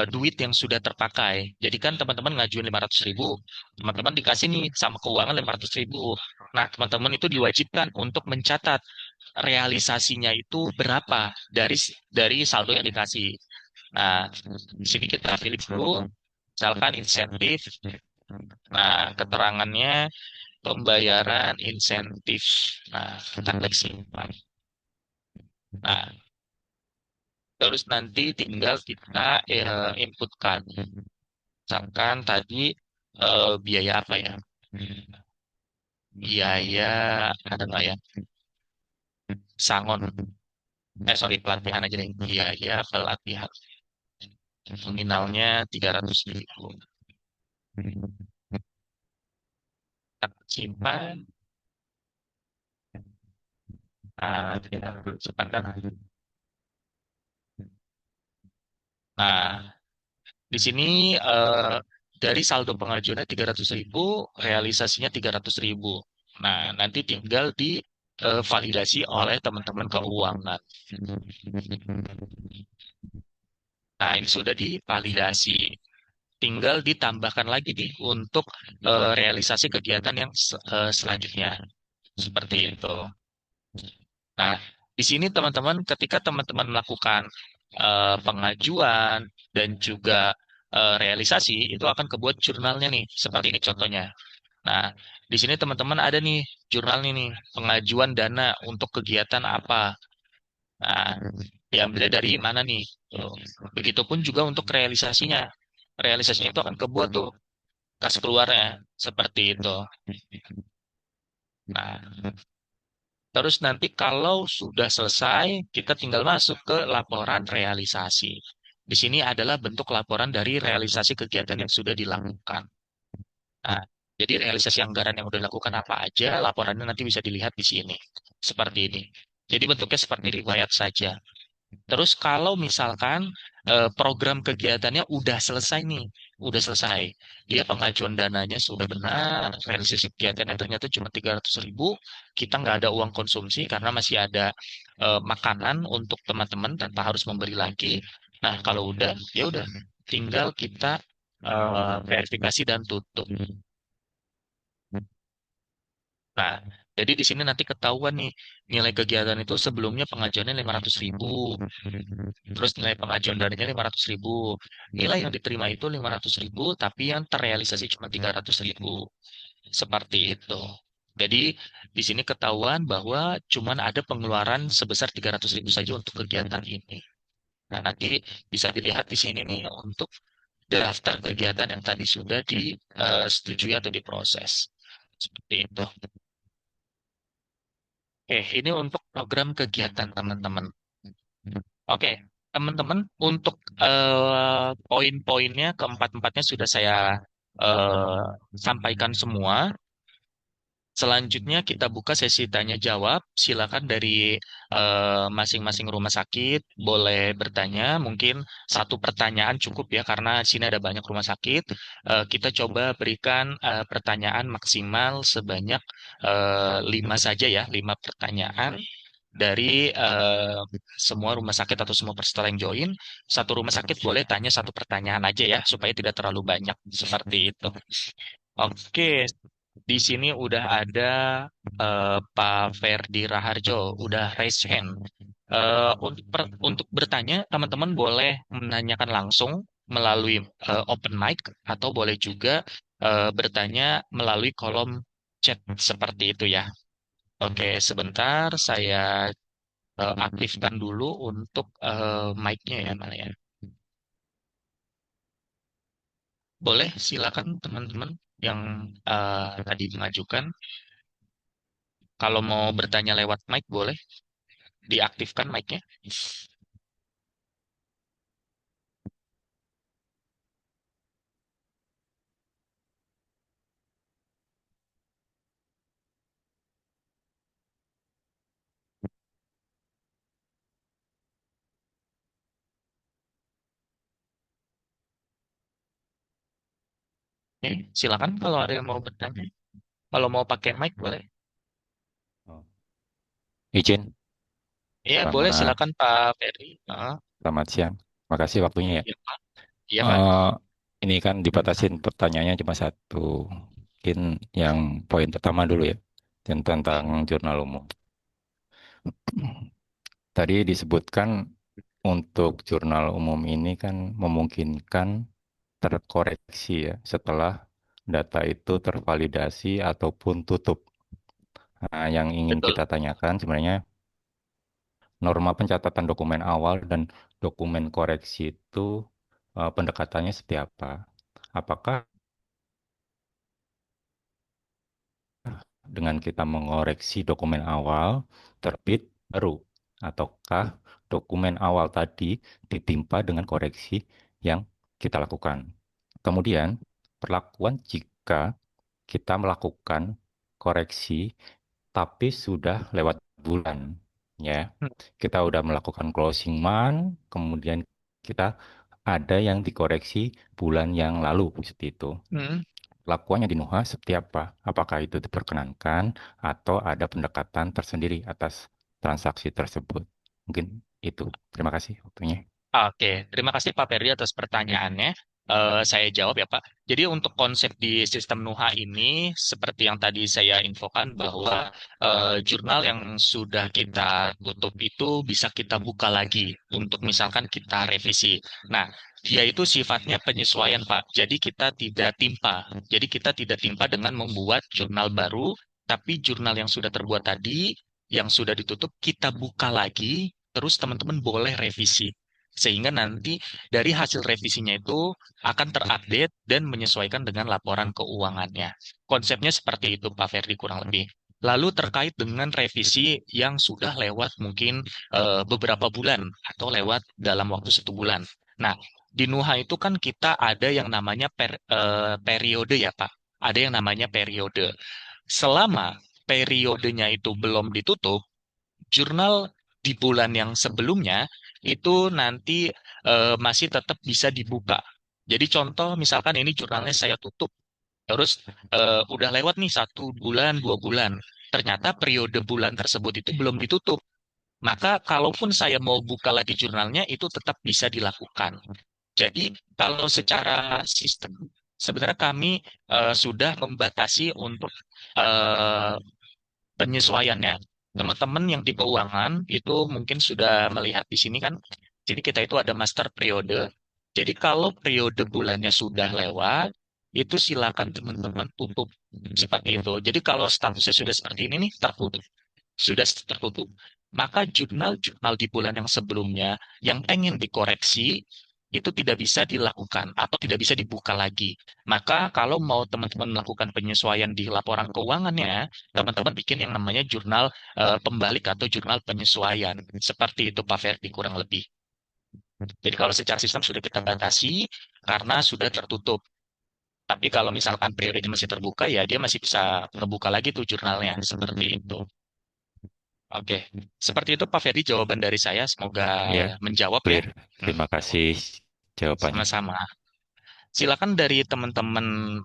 duit yang sudah terpakai. Jadi kan teman-teman ngajuin 500 ribu, teman-teman dikasih nih sama keuangan 500 ribu. Nah, teman-teman itu diwajibkan untuk mencatat realisasinya itu berapa dari saldo yang dikasih. Nah, di sini kita pilih dulu, misalkan insentif. Nah, keterangannya pembayaran insentif. Nah, kita klik simpan. Nah, terus nanti tinggal kita inputkan. Misalkan tadi biaya apa ya? Biaya ada nggak ya? Sangon. Sorry, pelatihan aja deh. Biaya pelatihan. Nominalnya 300 ribu. Kita simpan. Nah, kita simpan. Nah, di sini dari saldo pengajuannya 300 ribu, realisasinya 300 ribu. Nah, nanti tinggal divalidasi oleh teman-teman keuangan. Nah, ini sudah divalidasi. Tinggal ditambahkan lagi nih untuk realisasi kegiatan yang selanjutnya. Seperti itu. Nah, di sini teman-teman, ketika teman-teman melakukan pengajuan dan juga realisasi, itu akan kebuat jurnalnya nih, seperti ini contohnya. Nah, di sini teman-teman ada nih jurnalnya nih, pengajuan dana untuk kegiatan apa. Nah, diambil dari mana nih? Tuh. Begitupun juga untuk realisasinya. Realisasinya itu akan kebuat tuh kas keluarnya, seperti itu. Nah, terus nanti kalau sudah selesai, kita tinggal masuk ke laporan realisasi. Di sini adalah bentuk laporan dari realisasi kegiatan yang sudah dilakukan. Nah, jadi realisasi anggaran yang sudah dilakukan apa aja, laporannya nanti bisa dilihat di sini. Seperti ini. Jadi bentuknya seperti riwayat saja. Terus kalau misalkan program kegiatannya udah selesai nih, udah selesai, dia pengajuan dananya sudah benar, realisasi kegiatannya ternyata cuma 300 ribu, kita nggak ada uang konsumsi karena masih ada makanan untuk teman-teman tanpa harus membeli lagi. Nah, kalau udah, ya udah, tinggal kita verifikasi dan tutup. Nah, jadi di sini nanti ketahuan nih nilai kegiatan itu sebelumnya pengajuannya 500 ribu, terus nilai pengajuan dananya 500 ribu, nilai yang diterima itu 500 ribu, tapi yang terrealisasi cuma 300 ribu, seperti itu. Jadi di sini ketahuan bahwa cuma ada pengeluaran sebesar 300 ribu saja untuk kegiatan ini. Nah, nanti bisa dilihat di sini nih untuk daftar kegiatan yang tadi sudah disetujui atau diproses. Seperti itu. Oke, ini untuk program kegiatan teman-teman. Oke, teman-teman, untuk poin-poinnya keempat-empatnya sudah saya eh, sampaikan semua. Selanjutnya kita buka sesi tanya jawab. Silakan dari masing-masing rumah sakit boleh bertanya. Mungkin satu pertanyaan cukup ya karena di sini ada banyak rumah sakit. Kita coba berikan pertanyaan maksimal sebanyak lima saja ya, lima pertanyaan dari semua rumah sakit atau semua peserta yang join. Satu rumah sakit boleh tanya satu pertanyaan aja ya supaya tidak terlalu banyak seperti itu. Oke, di sini udah ada Pak Ferdi Raharjo, udah raise hand. Untuk bertanya, teman-teman boleh menanyakan langsung melalui open mic atau boleh juga bertanya melalui kolom chat seperti itu ya. Oke, sebentar saya aktifkan dulu untuk mic-nya ya, mana ya. Boleh, silakan teman-teman yang tadi mengajukan. Kalau mau bertanya lewat mic boleh diaktifkan mic-nya. Oke, silakan kalau ada yang mau bertanya. Kalau mau pakai mic boleh. Oh, izin, Iya, boleh selamat silakan Pak Ferry. Ah, selamat siang. Makasih waktunya ya. iya, Pak. Iya, Pak. Eh, ini kan dibatasin pertanyaannya cuma satu. Mungkin yang poin pertama dulu ya, yang tentang jurnal umum. Tadi disebutkan untuk jurnal umum ini kan memungkinkan terkoreksi ya setelah data itu tervalidasi ataupun tutup. Nah, yang ingin Betul. kita tanyakan sebenarnya norma pencatatan dokumen awal dan dokumen koreksi itu pendekatannya seperti apa? Apakah dengan kita mengoreksi dokumen awal terbit baru ataukah dokumen awal tadi ditimpa dengan koreksi yang kita lakukan? Kemudian, perlakuan jika kita melakukan koreksi tapi sudah lewat bulan ya. Hmm, Kita udah melakukan closing month, kemudian kita ada yang dikoreksi bulan yang lalu seperti itu. hmm. Lakuannya di Nuha seperti apa? Apakah itu diperkenankan atau ada pendekatan tersendiri atas transaksi tersebut? Mungkin itu. Terima kasih waktunya. Oke, terima kasih Pak Ferdi atas pertanyaannya. Saya jawab ya Pak. Jadi untuk konsep di sistem NUHA ini, seperti yang tadi saya infokan bahwa jurnal yang sudah kita tutup itu bisa kita buka lagi untuk misalkan kita revisi. Nah, dia itu sifatnya penyesuaian Pak. Jadi kita tidak timpa. Jadi kita tidak timpa dengan membuat jurnal baru, tapi jurnal yang sudah terbuat tadi, yang sudah ditutup, kita buka lagi, terus teman-teman boleh revisi sehingga nanti dari hasil revisinya itu akan terupdate dan menyesuaikan dengan laporan keuangannya. Konsepnya seperti itu, Pak Ferdi, kurang lebih. Lalu terkait dengan revisi yang sudah lewat mungkin beberapa bulan atau lewat dalam waktu 1 bulan. Nah, di NUHA itu kan kita ada yang namanya periode ya, Pak. Ada yang namanya periode. Selama periodenya itu belum ditutup, jurnal di bulan yang sebelumnya itu nanti masih tetap bisa dibuka. Jadi contoh misalkan ini jurnalnya saya tutup, terus udah lewat nih 1 bulan, 2 bulan, ternyata periode bulan tersebut itu belum ditutup. Maka kalaupun saya mau buka lagi jurnalnya itu tetap bisa dilakukan. Jadi kalau secara sistem sebenarnya kami sudah membatasi untuk eh, penyesuaiannya. Teman-teman yang di keuangan itu mungkin sudah melihat di sini kan. Jadi kita itu ada master periode. Jadi kalau periode bulannya sudah lewat, itu silakan teman-teman tutup seperti itu. Jadi kalau statusnya sudah seperti ini nih, tertutup. Sudah tertutup. Maka jurnal-jurnal di bulan yang sebelumnya yang pengen dikoreksi itu tidak bisa dilakukan atau tidak bisa dibuka lagi. Maka kalau mau teman-teman melakukan penyesuaian di laporan keuangannya, teman-teman bikin yang namanya jurnal pembalik atau jurnal penyesuaian. Seperti itu Pak Ferdi kurang lebih. Jadi kalau secara sistem sudah kita batasi karena sudah tertutup. Tapi kalau misalkan periodenya masih terbuka, ya dia masih bisa ngebuka lagi tuh jurnalnya, seperti itu. Oke, seperti itu Pak Ferry jawaban dari saya. Semoga Ya, menjawab ya. clear. Hmm, Terima kasih jawabannya. sama-sama. Silakan dari teman-teman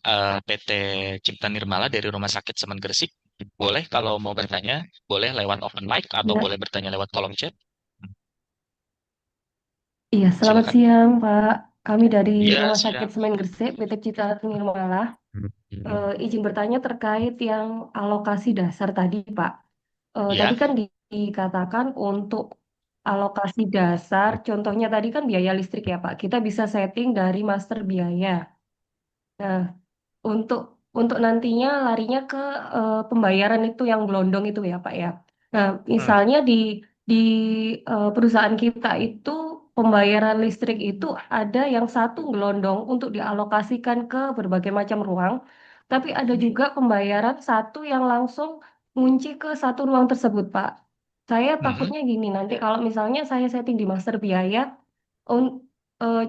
PT Cipta Nirmala dari Rumah Sakit Semen Gresik. Boleh kalau mau bertanya, boleh lewat open mic atau Ya, boleh bertanya lewat kolom chat. iya, selamat Silakan. siang, Pak. Kami dari Iya, Rumah Sakit siap. Semen Gresik, PT Citra Nirmala. Izin bertanya terkait yang alokasi dasar tadi, Pak. Tadi Ya. kan dikatakan untuk alokasi dasar, contohnya tadi kan biaya listrik ya, Pak. Kita bisa setting dari master biaya. Nah, untuk nantinya larinya ke pembayaran itu yang gelondong itu ya Pak ya. Nah, Hmm. misalnya di perusahaan kita itu pembayaran listrik itu ada yang satu gelondong untuk dialokasikan ke berbagai macam ruang, tapi ada juga pembayaran satu yang langsung ngunci ke satu ruang tersebut, Pak. Saya Mhm. takutnya gini, nanti kalau misalnya saya setting di master biaya,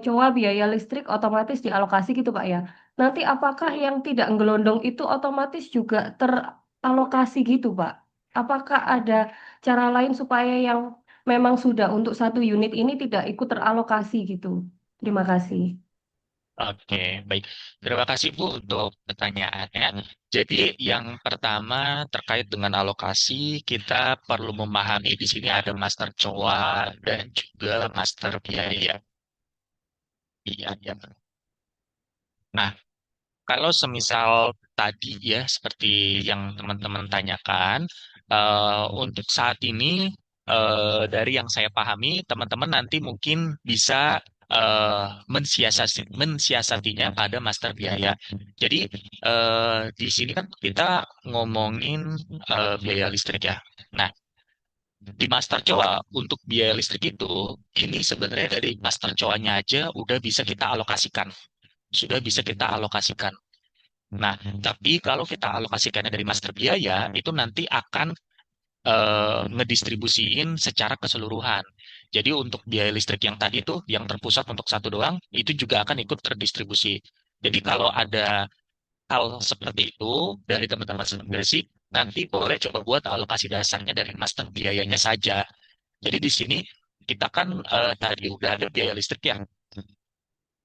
coba biaya listrik otomatis dialokasi gitu Pak ya. Nanti apakah yang tidak ngelondong itu otomatis juga teralokasi gitu, Pak? Apakah ada cara lain supaya yang memang sudah untuk satu unit ini tidak ikut teralokasi gitu? Terima kasih. Oke, baik. Terima kasih Bu untuk pertanyaannya. Jadi yang pertama terkait dengan alokasi, kita perlu memahami di sini ada master COA dan juga master biaya. Iya, ya. Nah, kalau semisal tadi ya, seperti yang teman-teman tanyakan, untuk saat ini dari yang saya pahami, teman-teman nanti mungkin bisa mensiasatinya pada master biaya. Jadi di sini kan kita ngomongin biaya listrik ya. Nah, di master coa untuk biaya listrik itu, ini sebenarnya dari master coanya aja udah bisa kita alokasikan. Sudah bisa kita alokasikan. Nah, tapi kalau kita alokasikannya dari master biaya, itu nanti akan ngedistribusiin secara keseluruhan. Jadi untuk biaya listrik yang tadi itu, yang terpusat untuk satu doang, itu juga akan ikut terdistribusi. Jadi kalau ada hal seperti itu dari teman-teman sendiri, nanti boleh coba buat alokasi dasarnya dari master biayanya saja. Jadi di sini kita kan tadi udah ada biaya listrik yang,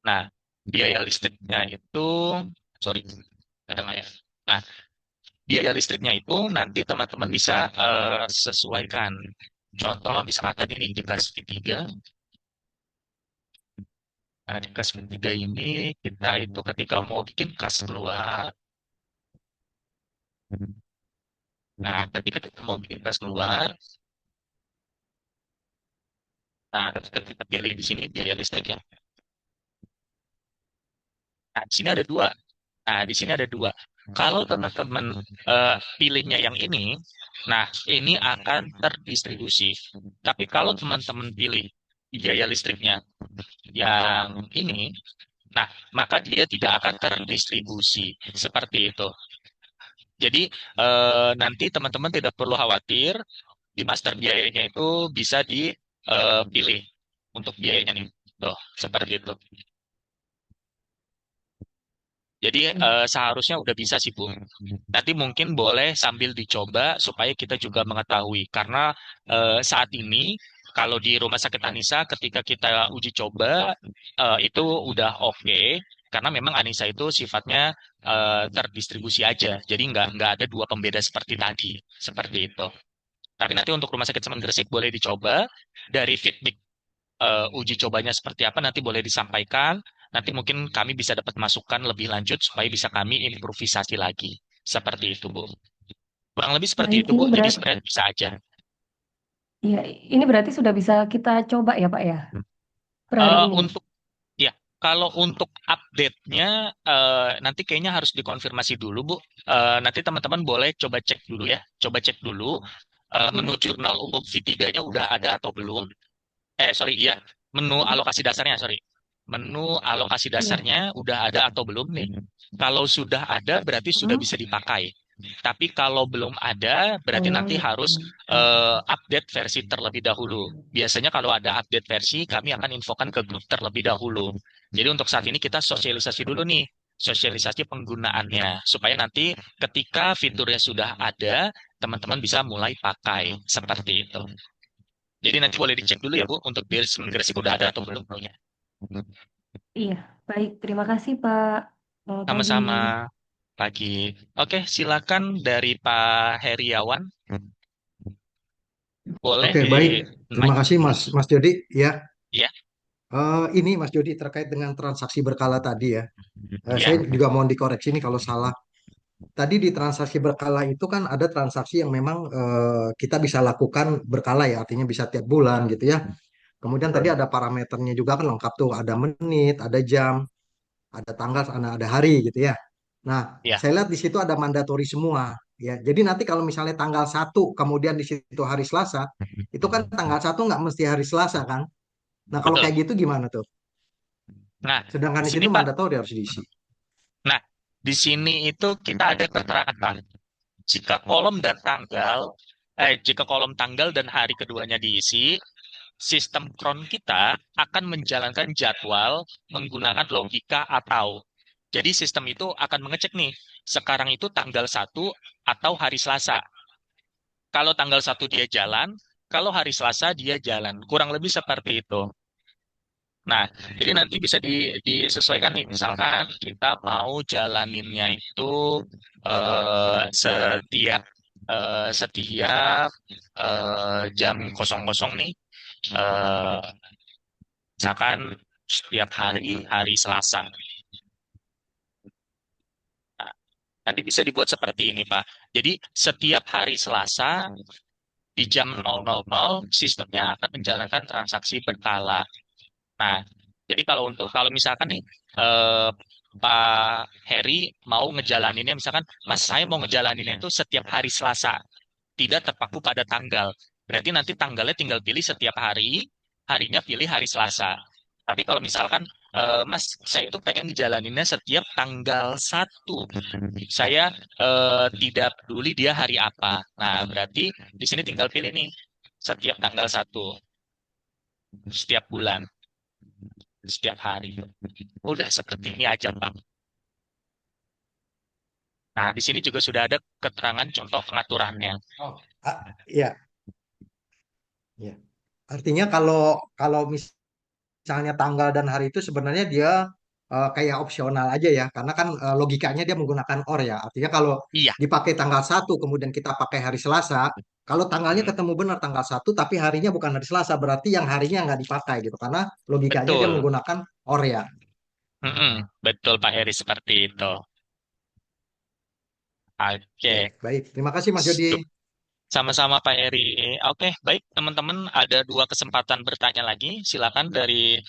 nah biaya listriknya itu, sorry, ada nggak ya? Nah, biaya listriknya itu nanti teman-teman bisa sesuaikan. Contoh misalkan tadi nih di kelas tiga, nah, di kelas tiga ini kita itu ketika mau bikin kas keluar, nah ketika kita mau bikin kas keluar, nah ketika kita pilih di sini biaya listriknya. Nah di sini ada dua. Nah di sini ada dua. Kalau teman-teman pilihnya yang ini, nah ini akan terdistribusi. Tapi kalau teman-teman pilih biaya listriknya yang ini, nah, maka dia tidak akan terdistribusi seperti itu. Jadi nanti teman-teman tidak perlu khawatir di master biayanya itu bisa dipilih untuk biayanya nih. Tuh, seperti itu. Jadi seharusnya udah bisa sih, Bu. Nanti mungkin boleh sambil dicoba supaya kita juga mengetahui. Karena saat ini kalau di Rumah Sakit Anissa ketika kita uji coba itu udah oke. Karena memang Anissa itu sifatnya terdistribusi aja. Jadi nggak ada dua pembeda seperti tadi. Seperti itu. Tapi nanti untuk Rumah Sakit Semen Gresik boleh dicoba. Dari feedback uji cobanya seperti apa nanti boleh disampaikan. Nanti mungkin kami bisa dapat masukan lebih lanjut supaya bisa kami improvisasi lagi. Seperti itu, Bu. Kurang lebih seperti Baik, itu, Bu. ini Jadi berat, sebenarnya bisa aja. ya, ini berarti sudah bisa kita coba ya, Pak ya, per hari ini. Untuk ya, kalau untuk update-nya nanti kayaknya harus dikonfirmasi dulu, Bu. Nanti teman-teman boleh coba cek dulu ya. Coba cek dulu menu jurnal umum V3-nya udah ada atau belum. Sorry, iya. Menu alokasi dasarnya, sorry. Menu alokasi Iya. dasarnya udah ada atau belum nih? Kalau sudah ada, berarti sudah Hmm. bisa dipakai. Tapi kalau belum ada, berarti nanti Oh, harus update versi terlebih dahulu. Biasanya kalau ada update versi, kami akan infokan ke grup terlebih dahulu. Jadi untuk saat ini kita sosialisasi dulu nih. sosialisasi penggunaannya supaya nanti ketika fiturnya sudah ada, teman-teman bisa mulai pakai seperti itu. Jadi nanti boleh dicek dulu ya Bu untuk migrasi udah ada atau belum. Iya, baik. Terima kasih Pak. Selamat pagi. Sama-sama pagi. Oke, silakan dari Pak Heriawan. Boleh Oke, di baik. mic. Terima kasih Mas Jody. Ya, Ya, ini Mas Jody terkait dengan transaksi berkala tadi ya. Saya ya, juga mohon dikoreksi nih kalau salah. Tadi di transaksi berkala itu kan ada transaksi yang memang kita bisa lakukan berkala ya, artinya bisa tiap bulan gitu ya. Kemudian tadi ada parameternya juga kan lengkap tuh, ada menit, ada jam, ada tanggal, ada hari gitu ya. Nah, ya, saya lihat di situ ada mandatori semua ya. Jadi nanti kalau misalnya tanggal 1 kemudian di situ hari Selasa, itu kan tanggal 1 nggak mesti hari Selasa kan? Nah, kalau betul. kayak gitu gimana tuh? Nah, Sedangkan di di sini situ Pak. mandatori harus diisi. Nah, di sini itu kita ada keterangan. Jika kolom dan tanggal, jika kolom tanggal dan hari keduanya diisi, sistem cron kita akan menjalankan jadwal menggunakan logika atau. Jadi sistem itu akan mengecek nih, sekarang itu tanggal 1 atau hari Selasa. Kalau tanggal 1 dia jalan, kalau hari Selasa dia jalan. Kurang lebih seperti itu. Nah, jadi nanti bisa disesuaikan nih. Misalkan kita mau jalaninnya itu setiap setiap jam kosong-kosong nih. eh, Misalkan setiap hari Selasa. Nah, nanti bisa dibuat seperti ini, Pak. Jadi setiap hari Selasa di jam 00.00 sistemnya akan menjalankan transaksi berkala. Nah, jadi kalau misalkan nih eh, Pak Heri mau ngejalaninnya, misalkan Mas saya mau ngejalaninnya itu setiap hari Selasa, tidak terpaku pada tanggal. Berarti nanti tanggalnya tinggal pilih setiap hari, harinya pilih hari Selasa. Tapi kalau misalkan Mas saya itu pengen ngejalaninnya setiap tanggal 1, saya tidak peduli dia hari apa. Nah, berarti di sini tinggal pilih nih setiap tanggal 1, setiap bulan, setiap hari. Udah seperti ini aja, Pak. Nah, di sini juga sudah ada keterangan contoh pengaturannya. Oh, iya, iya. Artinya kalau kalau misalnya tanggal dan hari itu sebenarnya dia kayak opsional aja ya, karena kan logikanya dia menggunakan OR ya. Artinya kalau Iya, dipakai tanggal 1 kemudian kita pakai hari Selasa, kalau tanggalnya mm, ketemu benar tanggal 1 tapi harinya bukan hari Selasa, berarti yang harinya nggak dipakai gitu, karena logikanya dia betul. menggunakan OR ya. Mm-mm, betul, Pak Heri, seperti itu. Oke, Oke. baik. Terima kasih Mas Jody. Sama-sama Pak Heri. Oke, baik teman-teman, ada 2 kesempatan bertanya lagi. Silakan dari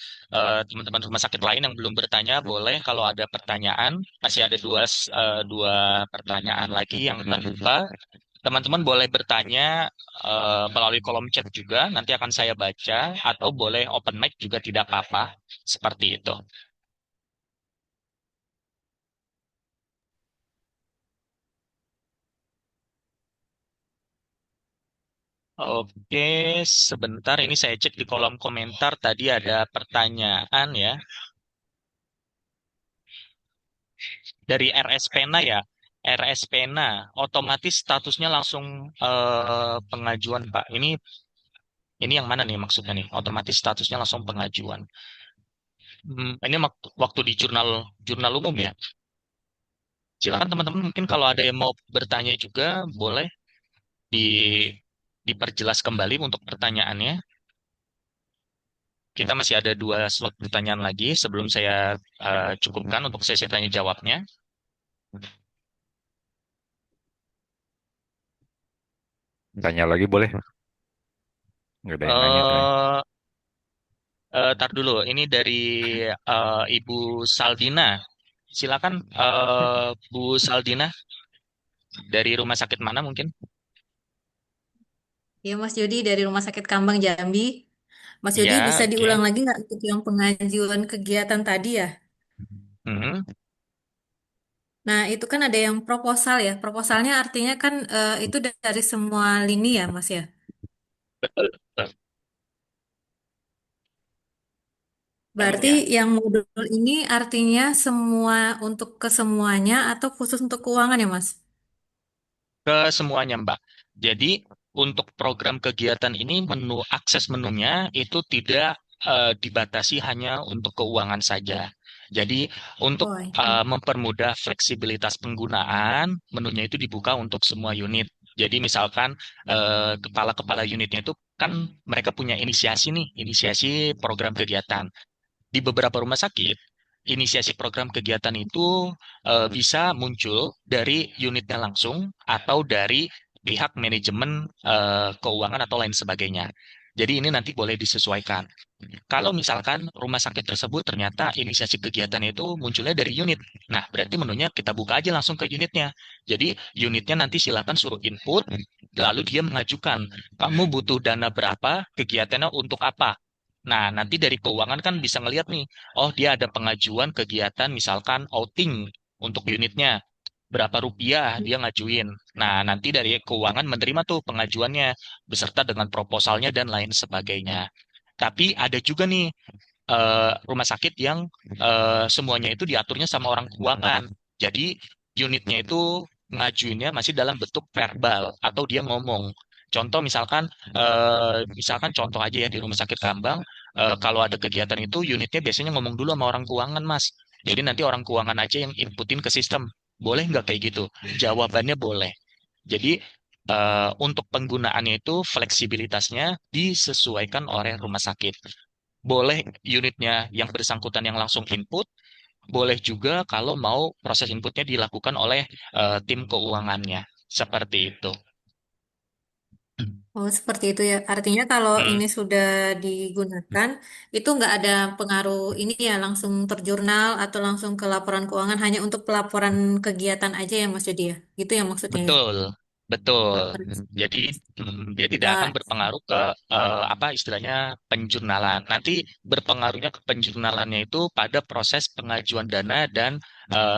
teman-teman rumah sakit lain yang belum bertanya, boleh kalau ada pertanyaan. Masih ada dua pertanyaan lagi yang terbuka. Teman-teman boleh bertanya melalui kolom chat juga, nanti akan saya baca, atau boleh open mic juga tidak apa-apa. Seperti itu. Oke, sebentar ini saya cek di kolom komentar. Tadi ada pertanyaan ya. Dari RS Pena ya. RS Pena, otomatis statusnya langsung pengajuan, Pak. Ini yang mana nih maksudnya nih? Otomatis statusnya langsung pengajuan. Ini waktu di jurnal jurnal umum ya. Silakan teman-teman mungkin kalau ada yang mau bertanya juga boleh di diperjelas kembali untuk pertanyaannya. Kita masih ada 2 slot pertanyaan lagi sebelum saya cukupkan untuk sesi tanya jawabnya. Tanya lagi boleh? Nggak ada yang nanya soalnya. Eh, tar dulu, ini dari Ibu Saldina. Silakan, Bu Saldina, dari rumah sakit mana mungkin? Ya, Mas Jody dari Rumah Sakit Kambang Jambi. Mas Jody Ya, bisa oke. diulang lagi nggak untuk yang pengajuan kegiatan tadi ya? Mhm. Nah, itu kan ada yang proposal ya. Proposalnya artinya kan itu dari semua lini ya, Mas ya. Betul. Berarti Ya. yang modul ini artinya semua untuk kesemuanya atau khusus untuk keuangan ya, Mas? Ke semuanya, Mbak. Jadi untuk program kegiatan ini akses menunya itu tidak dibatasi hanya untuk keuangan saja. Jadi untuk Oh, I see. mempermudah fleksibilitas penggunaan, menunya itu dibuka untuk semua unit. Jadi misalkan kepala-kepala unitnya itu kan mereka punya inisiasi nih, inisiasi program kegiatan. Di beberapa rumah sakit, inisiasi program kegiatan itu bisa muncul dari unitnya langsung atau dari pihak manajemen keuangan atau lain sebagainya. Jadi ini nanti boleh disesuaikan. Kalau misalkan rumah sakit tersebut ternyata inisiasi kegiatan itu munculnya dari unit. Nah, berarti menunya kita buka aja langsung ke unitnya. Jadi unitnya nanti silakan suruh input, lalu dia mengajukan, kamu butuh dana berapa, kegiatannya untuk apa. Nah, nanti dari keuangan kan bisa ngelihat nih, oh dia ada pengajuan kegiatan misalkan outing untuk unitnya. Berapa rupiah dia ngajuin. Nah, nanti dari keuangan menerima tuh pengajuannya beserta dengan proposalnya dan lain sebagainya. Tapi ada juga nih rumah sakit yang semuanya itu diaturnya sama orang keuangan. Jadi unitnya itu ngajuinnya masih dalam bentuk verbal atau dia ngomong. Contoh misalkan contoh aja ya di Rumah Sakit Kambang, kalau ada kegiatan itu unitnya biasanya ngomong dulu sama orang keuangan, Mas. Jadi nanti orang keuangan aja yang inputin ke sistem. Boleh nggak kayak gitu? Jawabannya boleh. Jadi untuk penggunaannya itu fleksibilitasnya disesuaikan oleh rumah sakit. Boleh unitnya yang bersangkutan yang langsung input, boleh juga kalau mau proses inputnya dilakukan oleh tim keuangannya. Seperti itu. Oh, seperti itu ya. Artinya kalau Hmm, ini sudah digunakan, itu nggak ada pengaruh ini ya, langsung terjurnal atau langsung ke laporan keuangan, hanya untuk pelaporan kegiatan aja ya, Mas Jody ya. Gitu ya maksudnya ya. betul, betul. Pelaporan. Jadi dia tidak akan berpengaruh ke apa istilahnya penjurnalan. Nanti berpengaruhnya ke penjurnalannya itu pada proses pengajuan dana dan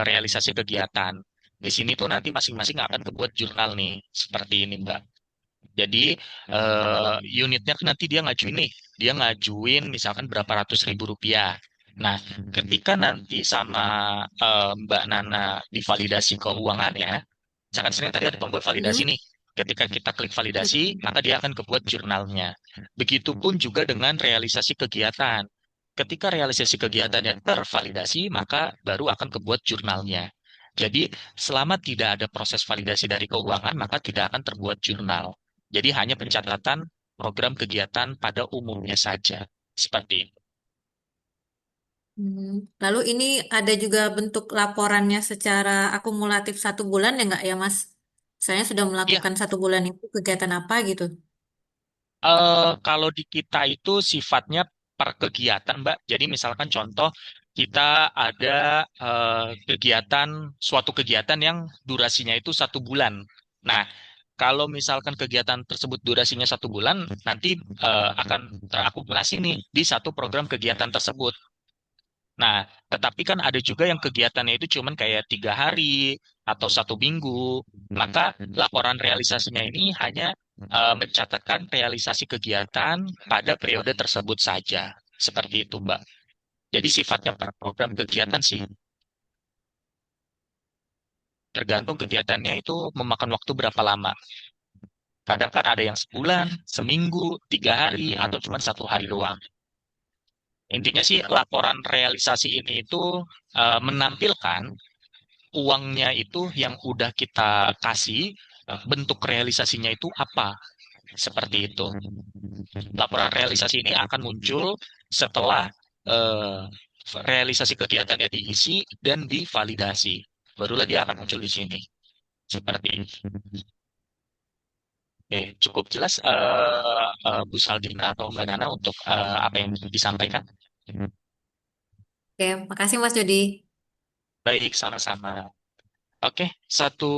realisasi kegiatan. Di sini tuh nanti masing-masing akan kebuat jurnal nih, seperti ini, Mbak. Jadi unitnya kan nanti dia ngajuin nih, dia ngajuin misalkan berapa ratus ribu rupiah. Nah, ketika nanti sama Mbak Nana divalidasi keuangannya, misalkan sini tadi ada pembuat validasi Hmm. nih. Ketika kita klik validasi, maka dia akan kebuat jurnalnya. Begitupun juga dengan realisasi kegiatan. Ketika realisasi kegiatannya tervalidasi, maka baru akan kebuat jurnalnya. Jadi, selama tidak ada proses validasi dari keuangan, maka tidak akan terbuat jurnal. Jadi, hanya pencatatan program kegiatan pada umumnya saja. Seperti itu. Hmm. Lalu ini ada juga bentuk laporannya secara akumulatif 1 bulan ya nggak ya, Mas? Saya sudah Iya, melakukan 1 bulan itu kegiatan apa gitu. kalau di kita itu sifatnya per kegiatan, Mbak. Jadi misalkan contoh kita ada suatu kegiatan yang durasinya itu 1 bulan. Nah, kalau misalkan kegiatan tersebut durasinya 1 bulan, nanti akan terakumulasi nih di satu program kegiatan tersebut. Nah, tetapi kan ada juga yang kegiatannya itu cuman kayak 3 hari atau 1 minggu. Maka laporan realisasinya ini hanya mencatatkan realisasi kegiatan pada periode tersebut saja. Seperti itu, Mbak. Jadi sifatnya per program kegiatan sih. Tergantung kegiatannya itu memakan waktu berapa lama. Kadang kan ada yang sebulan, seminggu, 3 hari, atau cuma 1 hari doang. Intinya sih laporan realisasi ini itu menampilkan uangnya itu yang udah kita kasih, bentuk realisasinya itu apa? Seperti itu. Laporan realisasi ini akan muncul setelah eh, realisasi kegiatannya diisi dan divalidasi. Barulah dia akan muncul di sini. Seperti ini. Cukup jelas Bu Saldina atau Mbak Nana untuk apa yang disampaikan. Oke, makasih Mas Jody. Baik, sama-sama. Oke, satu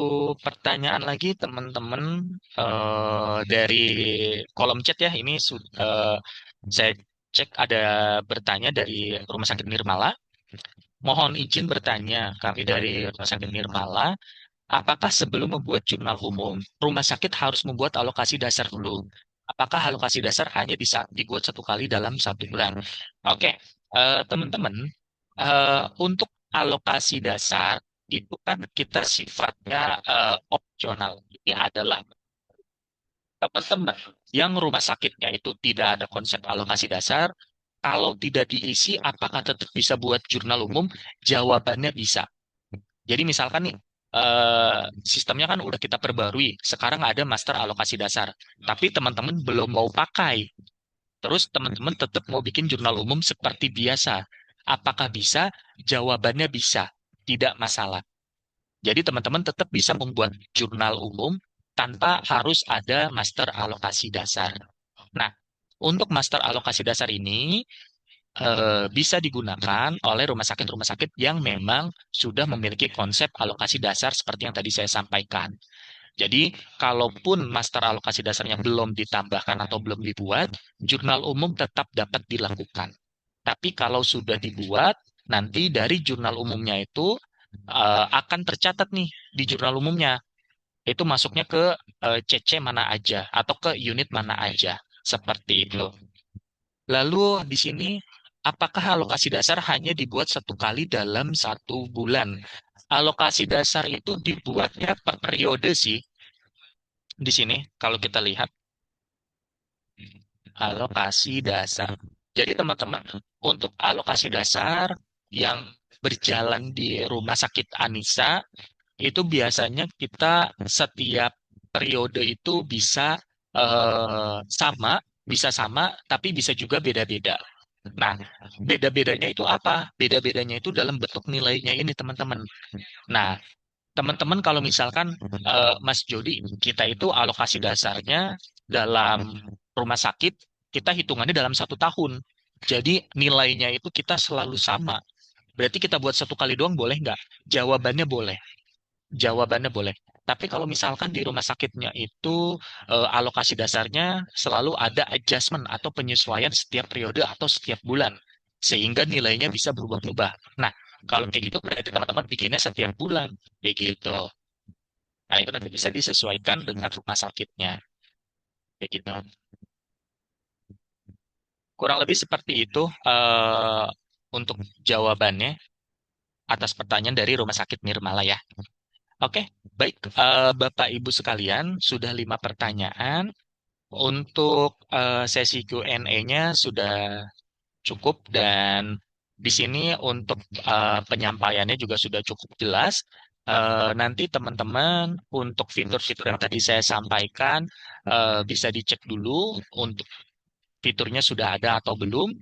pertanyaan lagi teman-teman dari kolom chat ya. Ini saya cek ada bertanya dari Rumah Sakit Nirmala. Mohon izin bertanya, kami dari Rumah Sakit Nirmala, apakah sebelum membuat jurnal umum, rumah sakit harus membuat alokasi dasar dulu? Apakah alokasi dasar hanya bisa dibuat 1 kali dalam 1 bulan? Oke, teman-teman, untuk alokasi dasar itu kan kita sifatnya opsional. Ini adalah teman-teman yang rumah sakitnya itu tidak ada konsep alokasi dasar, kalau tidak diisi, apakah tetap bisa buat jurnal umum? Jawabannya bisa. Jadi misalkan nih, sistemnya kan udah kita perbarui. Sekarang ada master alokasi dasar. Tapi teman-teman belum mau pakai. Terus teman-teman tetap mau bikin jurnal umum seperti biasa. Apakah bisa? Jawabannya bisa. Tidak masalah. Jadi teman-teman tetap bisa membuat jurnal umum tanpa harus ada master alokasi dasar. Nah, untuk master alokasi dasar ini bisa digunakan oleh rumah sakit yang memang sudah memiliki konsep alokasi dasar seperti yang tadi saya sampaikan. Jadi, kalaupun master alokasi dasarnya belum ditambahkan atau belum dibuat, jurnal umum tetap dapat dilakukan. Tapi kalau sudah dibuat, nanti dari jurnal umumnya itu akan tercatat nih di jurnal umumnya. Itu masuknya ke CC mana aja atau ke unit mana aja. Seperti itu. Lalu di sini, apakah alokasi dasar hanya dibuat satu kali dalam 1 bulan? Alokasi dasar itu dibuatnya per periode sih. Di sini, kalau kita lihat alokasi dasar. Jadi teman-teman, untuk alokasi dasar yang berjalan di Rumah Sakit Anissa, itu biasanya kita setiap periode itu bisa sama, tapi bisa juga beda-beda. Nah, beda-bedanya itu apa? Beda-bedanya itu dalam bentuk nilainya ini, teman-teman. Nah, teman-teman kalau misalkan Mas Jody, kita itu alokasi dasarnya dalam rumah sakit, kita hitungannya dalam 1 tahun. Jadi nilainya itu kita selalu sama. Berarti kita buat 1 kali doang boleh nggak? Jawabannya boleh. Jawabannya boleh. Tapi kalau misalkan di rumah sakitnya itu alokasi dasarnya selalu ada adjustment atau penyesuaian setiap periode atau setiap bulan. Sehingga nilainya bisa berubah-ubah. Nah, kalau kayak gitu berarti teman-teman bikinnya setiap bulan. Kayak gitu. Nah, itu nanti bisa disesuaikan dengan rumah sakitnya. Kayak gitu. Kurang lebih seperti itu untuk jawabannya atas pertanyaan dari Rumah Sakit Nirmala ya. Oke, baik. Bapak Ibu sekalian, sudah 5 pertanyaan. Untuk sesi Q&A-nya sudah cukup dan di sini untuk penyampaiannya juga sudah cukup jelas. Nanti teman-teman untuk fitur-fitur yang tadi saya sampaikan bisa dicek dulu untuk fiturnya sudah ada atau belum.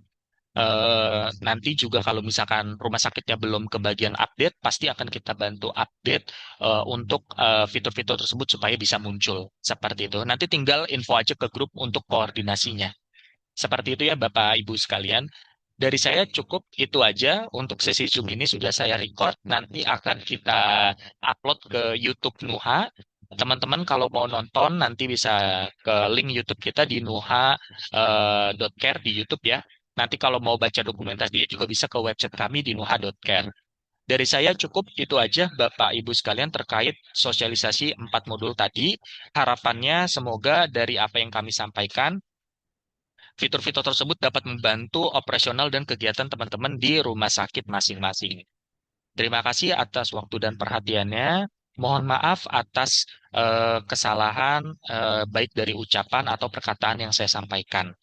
Nanti juga kalau misalkan rumah sakitnya belum kebagian update, pasti akan kita bantu update untuk fitur-fitur tersebut supaya bisa muncul. Seperti itu. Nanti tinggal info aja ke grup untuk koordinasinya. Seperti itu ya Bapak Ibu sekalian. Dari saya cukup itu aja untuk sesi Zoom ini sudah saya record. Nanti akan kita upload ke YouTube Nuha. Teman-teman kalau mau nonton nanti bisa ke link YouTube kita di nuha.care di YouTube ya. Nanti kalau mau baca dokumentasi juga bisa ke website kami di nuha.care. Dari saya cukup itu aja Bapak Ibu sekalian terkait sosialisasi 4 modul tadi. Harapannya semoga dari apa yang kami sampaikan fitur-fitur tersebut dapat membantu operasional dan kegiatan teman-teman di rumah sakit masing-masing. Terima kasih atas waktu dan perhatiannya. Mohon maaf atas kesalahan baik dari ucapan atau perkataan yang saya sampaikan.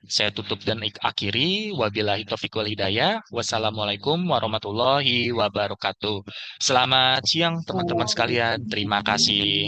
Saya tutup dan akhiri. Wabillahi taufiq wal hidayah. Wassalamualaikum warahmatullahi wabarakatuh. Selamat siang teman-teman sekalian. Terima kasih.